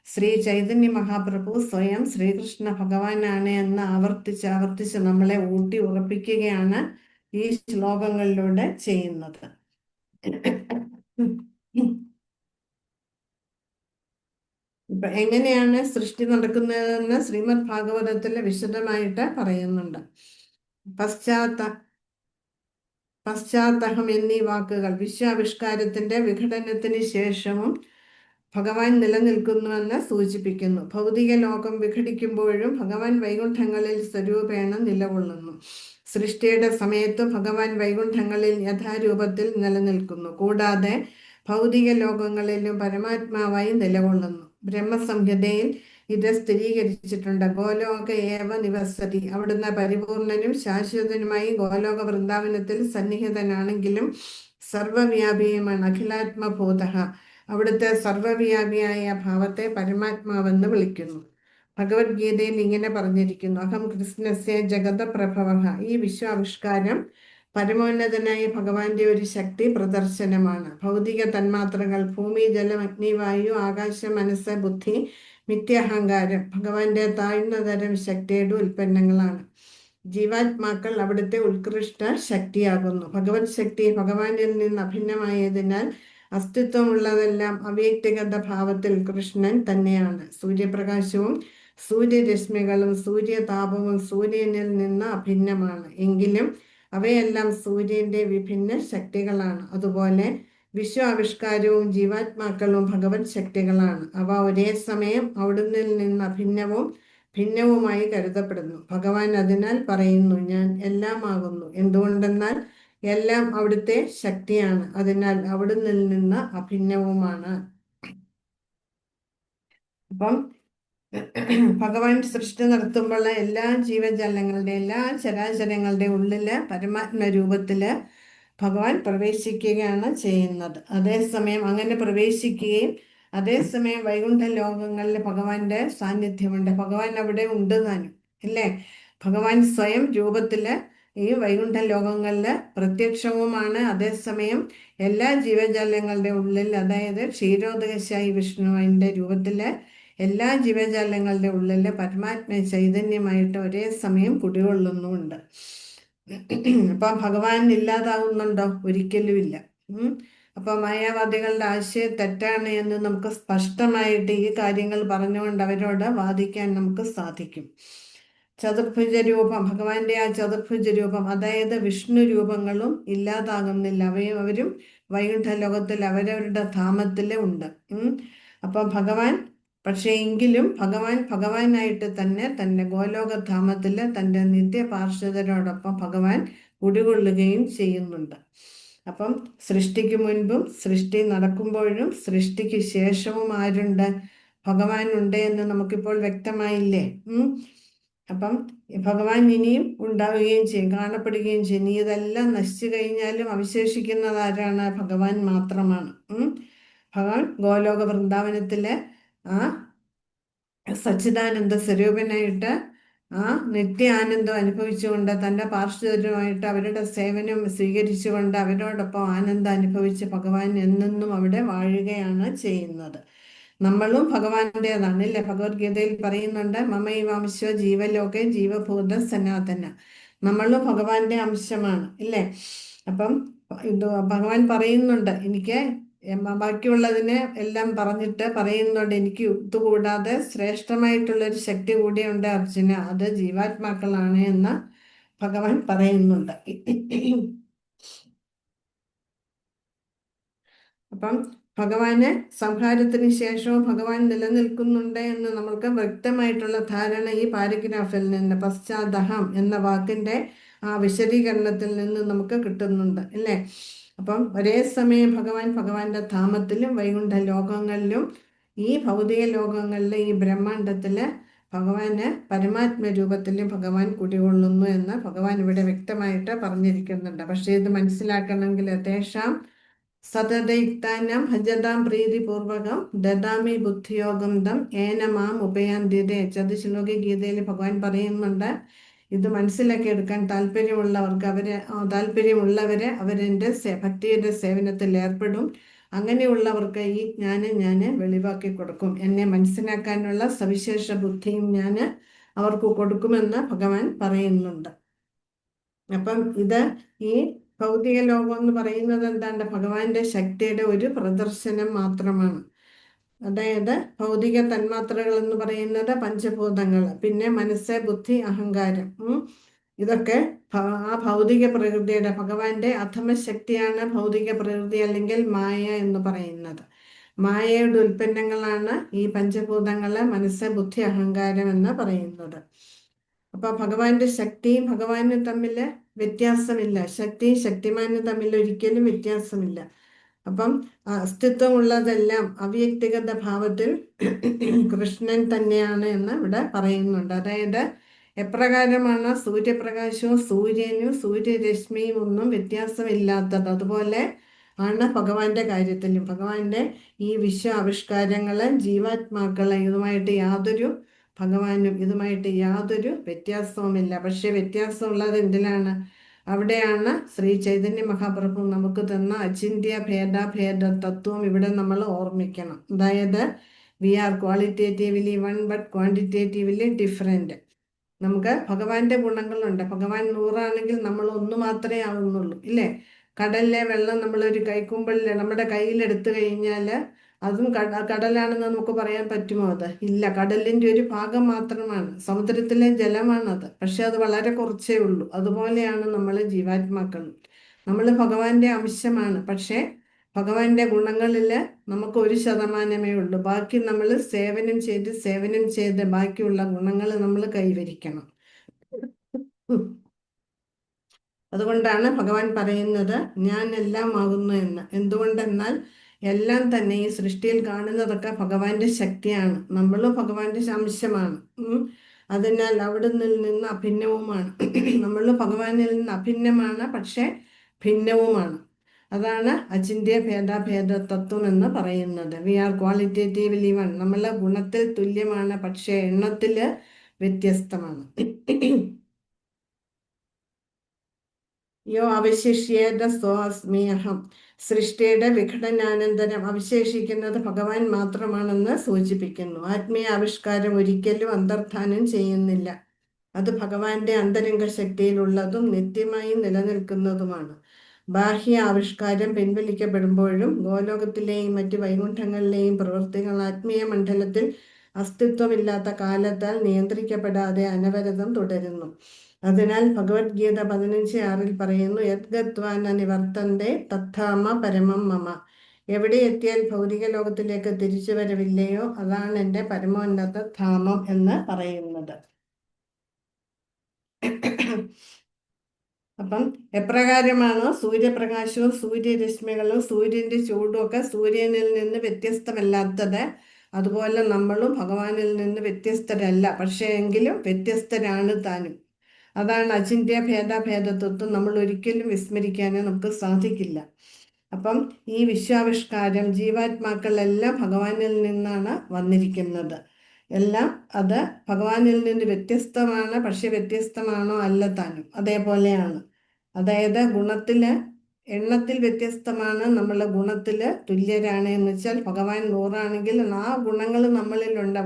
ശ്രീ ചൈതന്യ മഹാപ്രഭു സ്വയം ശ്രീകൃഷ്ണ ഭഗവാനാണ് എന്ന് ആവർത്തിച്ച് ആവർത്തിച്ച് നമ്മളെ ഊട്ടി ഉറപ്പിക്കുകയാണ് ഈ ശ്ലോകങ്ങളിലൂടെ ചെയ്യുന്നത്. ഇപ്പൊ എങ്ങനെയാണ് സൃഷ്ടി നടക്കുന്നതെന്ന് ശ്രീമദ് ഭാഗവതത്തിൽ വിശദമായിട്ട് പറയുന്നുണ്ട്. പശ്ചാത്തഹം എന്നീ വാക്കുകൾ വിശ്വാവിഷ്കാരത്തിന്റെ വിഘടനത്തിന് ശേഷവും ഭഗവാൻ നിലനിൽക്കുന്നുവെന്ന് സൂചിപ്പിക്കുന്നു. ഭൗതിക ലോകം വിഘടിക്കുമ്പോഴും ഭഗവാൻ വൈകുണ്ഠങ്ങളിൽ സ്വരൂപേണ നിലകൊള്ളുന്നു. സൃഷ്ടിയുടെ സമയത്തും ഭഗവാൻ വൈകുണ്ഠങ്ങളിൽ യഥാരൂപത്തിൽ നിലനിൽക്കുന്നു. കൂടാതെ ഭൗതിക ലോകങ്ങളിലും പരമാത്മാവായി നിലകൊള്ളുന്നു. ബ്രഹ്മസംഹിതയിൽ ഇത് സ്ഥിരീകരിച്ചിട്ടുണ്ട്. ഗോലോക ഏവ നിവസതി, അവിടുന്ന് പരിപൂർണനും ശാശ്വതനുമായി ഗോലോക വൃന്ദാവനത്തിൽ സന്നിഹിതനാണെങ്കിലും സർവവ്യാപിയുമാണ്. അഖിലാത്മഭൂത, അവിടുത്തെ സർവവ്യാപിയായ ഭാവത്തെ പരമാത്മാവെന്ന് വിളിക്കുന്നു. ഭഗവത്ഗീതയിൽ ഇങ്ങനെ പറഞ്ഞിരിക്കുന്നു, അഹം കൃഷ്ണസ്യ ജഗത പ്രഭവ. ഈ വിശ്വാവിഷ്കാരം പരമോന്നതനായ ഭഗവാന്റെ ഒരു ശക്തി പ്രദർശനമാണ്. ഭൗതിക തന്മാത്രകൾ ഭൂമി, ജലം, അഗ്നി, വായു, ആകാശം, മനസ്സ്, ബുദ്ധി, മിഥ്യാഹങ്കാരം ഭഗവാന്റെ താഴ്ന്ന തരം ശക്തിയുടെ ഉൽപ്പന്നങ്ങളാണ്. ജീവാത്മാക്കൾ അവിടുത്തെ ഉത്കൃഷ്ട ശക്തിയാകുന്നു. ഭഗവത് ശക്തി ഭഗവാനിൽ നിന്ന് അഭിന്നമായതിനാൽ അസ്തിത്വമുള്ളതെല്ലാം അവ്യക്തിഗത ഭാവത്തിൽ കൃഷ്ണൻ തന്നെയാണ്. സൂര്യപ്രകാശവും സൂര്യരശ്മികളും സൂര്യതാപവും സൂര്യനിൽ നിന്ന് അഭിന്നമാണ്. എങ്കിലും അവയെല്ലാം സൂര്യന്റെ വിഭിന്ന ശക്തികളാണ്. അതുപോലെ വിശ്വാവിഷ്കാരവും ജീവാത്മാക്കളും ഭഗവത് ശക്തികളാണ്. അവ ഒരേ സമയം അവിടുന്ന് നിന്ന് അഭിന്നവും ഭിന്നവുമായി കരുതപ്പെടുന്നു. ഭഗവാൻ അതിനാൽ പറയുന്നു, ഞാൻ എല്ലാമാകുന്നു. എന്തുകൊണ്ടെന്നാൽ എല്ലാം അവിടുത്തെ ശക്തിയാണ്, അതിനാൽ അവിടുന്ന് നിന്ന് അഭിന്നവുമാണ്. അപ്പം ഭഗവാൻ സൃഷ്ടി നടത്തുമ്പോൾ എല്ലാ ജീവജാലങ്ങളുടെ എല്ലാ ചരാചരങ്ങളുടെ ഉള്ളില് പരമാത്മ രൂപത്തില് ഭഗവാൻ പ്രവേശിക്കുകയാണ് ചെയ്യുന്നത്. അതേസമയം അങ്ങനെ പ്രവേശിക്കുകയും അതേസമയം വൈകുണ്ഠ ലോകങ്ങളിൽ ഭഗവാന്റെ സാന്നിധ്യമുണ്ട്. ഭഗവാൻ അവിടെ ഉണ്ട് താനും, അല്ലേ? ഭഗവാൻ സ്വയം രൂപത്തില് ഈ വൈകുണ്ഠ ലോകങ്ങളില് പ്രത്യക്ഷവുമാണ്. അതേസമയം എല്ലാ ജീവജാലങ്ങളുടെ ഉള്ളിൽ, അതായത് ക്ഷീരോദകശായി വിഷ്ണുവിന്റെ രൂപത്തില് എല്ലാ ജീവജാലങ്ങളുടെ ഉള്ളിൽ പരമാത്മ ചൈതന്യമായിട്ട് ഒരേ സമയം കുടികൊള്ളുന്നുമുണ്ട്. അപ്പൊ ഭഗവാൻ ഇല്ലാതാവുന്നുണ്ടോ? ഒരിക്കലും ഇല്ല. അപ്പൊ മായാവാദികളുടെ ആശയം തെറ്റാണ് എന്ന് നമുക്ക് സ്പഷ്ടമായിട്ട് ഈ കാര്യങ്ങൾ പറഞ്ഞുകൊണ്ട് അവരോട് വാദിക്കാൻ നമുക്ക് സാധിക്കും. ചതുർഭുജ രൂപം, ഭഗവാന്റെ ആ ചതുർഭുജ രൂപം, അതായത് വിഷ്ണു രൂപങ്ങളും ഇല്ലാതാകുന്നില്ല. അവരും വൈകുണ്ഠ ലോകത്തിൽ അവരവരുടെ ധാമത്തില് ഉണ്ട്. അപ്പൊ ഭഗവാൻ പക്ഷേ എങ്കിലും ഭഗവാനായിട്ട് തന്നെ തന്റെ ഗോലോകധാമത്തില് തന്റെ നിത്യപാർശ്വതരോടൊപ്പം ഭഗവാൻ കുടികൊള്ളുകയും ചെയ്യുന്നുണ്ട്. അപ്പം സൃഷ്ടിക്ക് മുൻപും സൃഷ്ടി നടക്കുമ്പോഴും സൃഷ്ടിക്ക് ശേഷവും ആരുണ്ട്? ഭഗവാൻ ഉണ്ട് എന്ന് നമുക്കിപ്പോൾ വ്യക്തമായില്ലേ? അപ്പം ഭഗവാൻ ഇനിയും ഉണ്ടാവുകയും ചെയ്യും, കാണപ്പെടുകയും ചെയ്യും. ഇനി ഇതെല്ലാം നശിച്ചു കഴിഞ്ഞാലും അവശേഷിക്കുന്നത് ആരാണ്? ഭഗവാൻ മാത്രമാണ്. ഭഗവാൻ ഗോലോക വൃന്ദാവനത്തിലെ ആ സച്ചിദാനന്ദ സ്വരൂപനായിട്ട് ആ നിത്യ ആനന്ദം അനുഭവിച്ചുകൊണ്ട് തൻ്റെ പാർശ്വരുമായിട്ട് അവരുടെ സേവനം സ്വീകരിച്ചുകൊണ്ട് അവരോടൊപ്പം ആനന്ദം അനുഭവിച്ച് ഭഗവാൻ എന്നെന്നും അവിടെ വാഴുകയാണ് ചെയ്യുന്നത്. നമ്മളും ഭഗവാന്റേതാണ്, ഇല്ലേ? ഭഗവത്ഗീതയിൽ പറയുന്നുണ്ട്, മമൈവാംശോ ജീവലോകെ ജീവഭൂത സനാതന. നമ്മളും ഭഗവാന്റെ അംശമാണ്, ഇല്ലേ? അപ്പം ഇത് ഭഗവാൻ പറയുന്നുണ്ട്, എനിക്ക് ബാക്കിയുള്ളതിനെ എല്ലാം പറഞ്ഞിട്ട് പറയുന്നുണ്ട്, എനിക്ക് ഇതുകൂടാതെ ശ്രേഷ്ഠമായിട്ടുള്ളൊരു ശക്തി കൂടിയുണ്ട് അർജുന, അത് ജീവാത്മാക്കളാണ് എന്ന് ഭഗവാൻ പറയുന്നുണ്ട്. അപ്പം ഭഗവാന് സംഹാരത്തിന് ശേഷവും ഭഗവാൻ നിലനിൽക്കുന്നുണ്ട് എന്ന് നമ്മൾക്ക് വ്യക്തമായിട്ടുള്ള ധാരണ ഈ പാരഗ്രാഫിൽ നിന്ന്, പശ്ചാത്തഹം എന്ന വാക്കിന്റെ ആ വിശദീകരണത്തിൽ നിന്ന് നമുക്ക് കിട്ടുന്നുണ്ട്, അല്ലേ? അപ്പം ഒരേ സമയം ഭഗവാന്റെ ധാമത്തിലും വൈകുണ്ഠ ലോകങ്ങളിലും ഈ ഭൗതിക ലോകങ്ങളിലെ ഈ ബ്രഹ്മാണ്ടത്തില് ഭഗവാന് പരമാത്മ രൂപത്തിലും ഭഗവാൻ കുടികൊള്ളുന്നു എന്ന് ഭഗവാൻ ഇവിടെ വ്യക്തമായിട്ട് പറഞ്ഞിരിക്കുന്നുണ്ട്. പക്ഷെ ഇത് മനസ്സിലാക്കണമെങ്കിൽ യഥേഷാം സതതയുക്താനാം ഭജതാം പ്രീതിപൂർവകം ദദാമി ബുദ്ധിയോഗം തം ഏന മാം ഉപയാന്തിതേ. ചതുശ്ലോകി ഗീതയിൽ ഭഗവാൻ പറയുന്നുണ്ട്, ഇത് മനസ്സിലാക്കി എടുക്കാൻ താല്പര്യമുള്ളവരെ അവരെന്റെ ഭക്തിയുടെ സേവനത്തിൽ ഏർപ്പെടും. അങ്ങനെയുള്ളവർക്ക് ഈ ജ്ഞാനം ഞാൻ വെളിവാക്കി കൊടുക്കും. എന്നെ മനസ്സിലാക്കാനുള്ള സവിശേഷ ബുദ്ധിയും ഞാൻ അവർക്ക് കൊടുക്കുമെന്ന് ഭഗവാൻ പറയുന്നുണ്ട്. അപ്പം ഇത് ഈ ഭൗതിക ലോകം എന്ന് പറയുന്നത് എന്താണ്? ഭഗവാന്റെ ശക്തിയുടെ ഒരു പ്രദർശനം മാത്രമാണ്. അതായത് ഭൗതിക തന്മാത്രകൾ എന്ന് പറയുന്നത് പഞ്ചഭൂതങ്ങൾ, പിന്നെ മനസ്സ്, ബുദ്ധി, അഹങ്കാരം, ഇതൊക്കെ ആ ഭൗതിക പ്രകൃതിയുടെ, ഭഗവാന്റെ അധമശക്തിയാണ് ഭൗതിക പ്രകൃതി അല്ലെങ്കിൽ മായ എന്ന് പറയുന്നത്. മായയുടെ ഉൽപ്പന്നങ്ങളാണ് ഈ പഞ്ചഭൂതങ്ങള്, മനസ്സ്, ബുദ്ധി, അഹങ്കാരം എന്ന് പറയുന്നത്. അപ്പൊ ഭഗവാന്റെ ശക്തിയും ഭഗവാനും തമ്മിൽ വ്യത്യാസമില്ല, ശക്തിയും ശക്തിമാനും തമ്മിൽ ഒരിക്കലും വ്യത്യാസമില്ല. അപ്പം അസ്തിത്വമുള്ളതെല്ലാം അവ്യക്തിഗത ഭാവത്തിൽ കൃഷ്ണൻ തന്നെയാണ് എന്ന് ഇവിടെ പറയുന്നുണ്ട്. അതായത് എപ്രകാരമാണ് സൂര്യപ്രകാശവും സൂര്യനും സൂര്യരശ്മിയും ഒന്നും വ്യത്യാസമില്ലാത്തത്, അതുപോലെ ആണ് ഭഗവാന്റെ കാര്യത്തിലും. ഭഗവാന്റെ ഈ വിശ്വ ആവിഷ്കാരങ്ങളെ, ജീവാത്മാക്കളെ ഇതുമായിട്ട് യാതൊരു വ്യത്യാസവുമില്ല. പക്ഷെ വ്യത്യാസമുള്ളത് എന്തിനാണ്? അവിടെയാണ് ശ്രീ ചൈതന്യ മഹാപ്രഭു നമുക്ക് തന്ന അചിന്ത്യ ഭേദാഭേദ തത്വം ഇവിടെ നമ്മൾ ഓർമ്മിക്കണം. അതായത് we are qualitatively one but quantitatively different. നമുക്ക് ഭഗവാന്റെ ഗുണങ്ങളുണ്ട്. ഭഗവാൻ 100 ആണെങ്കിൽ നമ്മൾ 1 മാത്രമേ ആവുന്നുള്ളൂ, ഇല്ലേ? കടലിലെ വെള്ളം നമ്മളൊരു കൈക്കുമ്പിളിൽ നമ്മുടെ കയ്യിലെടുത്തു കഴിഞ്ഞാൽ അതും കടലാണെന്ന് നമുക്ക് പറയാൻ പറ്റുമോ? അത് ഇല്ല, കടലിന്റെ ഒരു ഭാഗം മാത്രമാണ്, സമുദ്രത്തിലെ ജലമാണത്. പക്ഷെ അത് വളരെ കുറച്ചേ ഉള്ളൂ. അതുപോലെയാണ് നമ്മൾ ജീവാത്മാക്കൾ. നമ്മൾ ഭഗവാന്റെ അംശമാണ്, പക്ഷെ ഭഗവാന്റെ ഗുണങ്ങളിൽ നമുക്ക് 1% ഉള്ളൂ. ബാക്കി നമ്മൾ സേവനം ചെയ്ത് ബാക്കിയുള്ള ഗുണങ്ങൾ നമ്മൾ കൈവരിക്കണം. അതുകൊണ്ടാണ് ഭഗവാൻ പറയുന്നത് ഞാൻ എല്ലാം ആകുന്നു എന്ന്. എന്തുകൊണ്ടെന്നാൽ എല്ലാം തന്നെ ഈ സൃഷ്ടിയിൽ കാണുന്നതൊക്കെ ഭഗവാന്റെ ശക്തിയാണ്, നമ്മളും ഭഗവാന്റെ അംശമാണ്. അതിനാൽ അവിടെ നിന്ന് അഭിന്നവുമാണ്. നമ്മൾ ഭഗവാനിൽ നിന്ന് അഭിന്നമാണ്, പക്ഷെ ഭിന്നവുമാണ്. അതാണ് അചിന്ത്യ ഭേദാഭേദ തത്വം എന്ന് പറയുന്നത്. We are qualitatively one. നമ്മളെ ഗുണത്തിൽ തുല്യമാണ്, പക്ഷെ എണ്ണത്തില് വ്യത്യസ്തമാണ്. യോ അവശിഷ്യേത സോ അസ്മി അഹം. സൃഷ്ടിയുടെ വിഘടനാനന്തരം അവശേഷിക്കുന്നത് ഭഗവാൻ മാത്രമാണെന്ന് സൂചിപ്പിക്കുന്നു. ആത്മീയ ആവിഷ്കാരം ഒരിക്കലും അന്തർധാനം ചെയ്യുന്നില്ല. അത് ഭഗവാന്റെ അന്തരംഗ ശക്തിയിലുള്ളതും നിത്യമായി നിലനിൽക്കുന്നതുമാണ്. ബാഹ്യ ആവിഷ്കാരം പിൻവലിക്കപ്പെടുമ്പോഴും ഗോലോകത്തിലെയും മറ്റ് വൈകുണ്ഠങ്ങളിലെയും പ്രവൃത്തികൾ ആത്മീയ മണ്ഡലത്തിൽ അസ്തിത്വമില്ലാത്ത കാലത്താൽ നിയന്ത്രിക്കപ്പെടാതെ അനവരതം തുടരുന്നു. അതിനാൽ ഭഗവത്ഗീത 15:6 പറയുന്നു, യദ്ഗത്വാന നിവർത്തന്തെ തത്ഥാമ പരമം മമ. എവിടെ എത്തിയാൽ ഭൗതിക ലോകത്തിലേക്ക് തിരിച്ചു വരവില്ലയോ അതാണ് എൻ്റെ പരമോന്നത ധാമം എന്ന് പറയുന്നത്. അപ്പം എപ്രകാരമാണോ സൂര്യപ്രകാശവും സൂര്യരശ്മികളും സൂര്യന്റെ ചൂടും ഒക്കെ സൂര്യനിൽ നിന്ന് വ്യത്യസ്തമല്ലാത്തത്, അതുപോലെ നമ്മളും ഭഗവാനിൽ നിന്ന് വ്യത്യസ്തരല്ല, പക്ഷേ എങ്കിലും വ്യത്യസ്തരാണ് താനും. അതാണ് അചിന്ത്യ ഭേദാഭേദത്വം നമ്മൾ ഒരിക്കലും വിസ്മരിക്കാനേ നമുക്ക് സാധിക്കില്ല. അപ്പം ഈ വിശ്വാവിഷ്കാരം ജീവാത്മാക്കളെല്ലാം ഭഗവാനിൽ നിന്നാണ് വന്നിരിക്കുന്നത്. എല്ലാം അത് ഭഗവാനിൽ നിന്ന് വ്യത്യസ്തമാണ്, പക്ഷെ വ്യത്യസ്തമാണോ അല്ല താനും, അതേപോലെയാണ്. അതായത് എണ്ണത്തിൽ വ്യത്യസ്തമാണ്, നമ്മളെ ഗുണത്തില് തുല്യരാണ്. എന്ന് വെച്ചാൽ ഭഗവാൻ 100 ആ ഗുണങ്ങൾ നമ്മളിലുണ്ട്,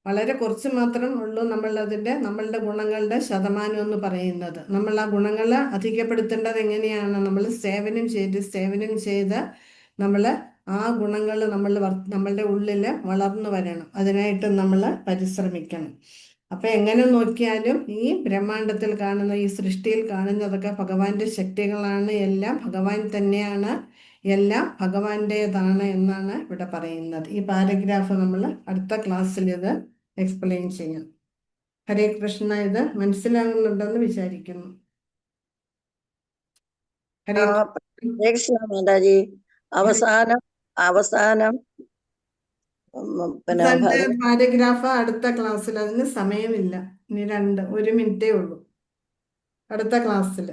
വളരെ കുറച്ച് മാത്രം ഉള്ളൂ നമ്മളുടെ ഗുണങ്ങളുടെ ശതമാനം എന്ന് പറയുന്നത്. നമ്മൾ ആ ഗുണങ്ങൾ അധികപ്പെടുത്തേണ്ടത് എങ്ങനെയാണ്? നമ്മൾ സേവനം ചെയ്ത് നമ്മൾ ആ ഗുണങ്ങൾ നമ്മളുടെ ഉള്ളിൽ വളർന്നു വരണം. അതിനായിട്ട് നമ്മൾ പരിശ്രമിക്കണം. അപ്പൊ എങ്ങനെ നോക്കിയാലും ഈ ബ്രഹ്മാണ്ടത്തിൽ കാണുന്ന, ഈ സൃഷ്ടിയിൽ കാണുന്നതൊക്കെ ഭഗവാന്റെ ശക്തികളാണ്. എല്ലാം ഭഗവാൻ തന്നെയാണ്, എല്ലാം ഭഗവാന്റേതാണ് എന്നാണ് ഇവിടെ പറയുന്നത്. ഈ പാരഗ്രാഫ് നമ്മൾ അടുത്ത ക്ലാസ്സിൽ ഇത് എക്സ്പ്ലെയിൻ ചെയ്യാം. ഹരേ കൃഷ്ണ. ഇത് മനസ്സിലാകുന്നുണ്ടെന്ന് വിചാരിക്കുന്നു. ഹരേ കൃഷ്ണ മാതാജി. അവസാനം പാരഗ്രാഫ് അടുത്ത ക്ലാസ്സിൽ. അതിന് സമയമില്ല, ഇനി 1 മിനിറ്റേ ഉള്ളൂ അടുത്ത ക്ലാസ്സിൽ.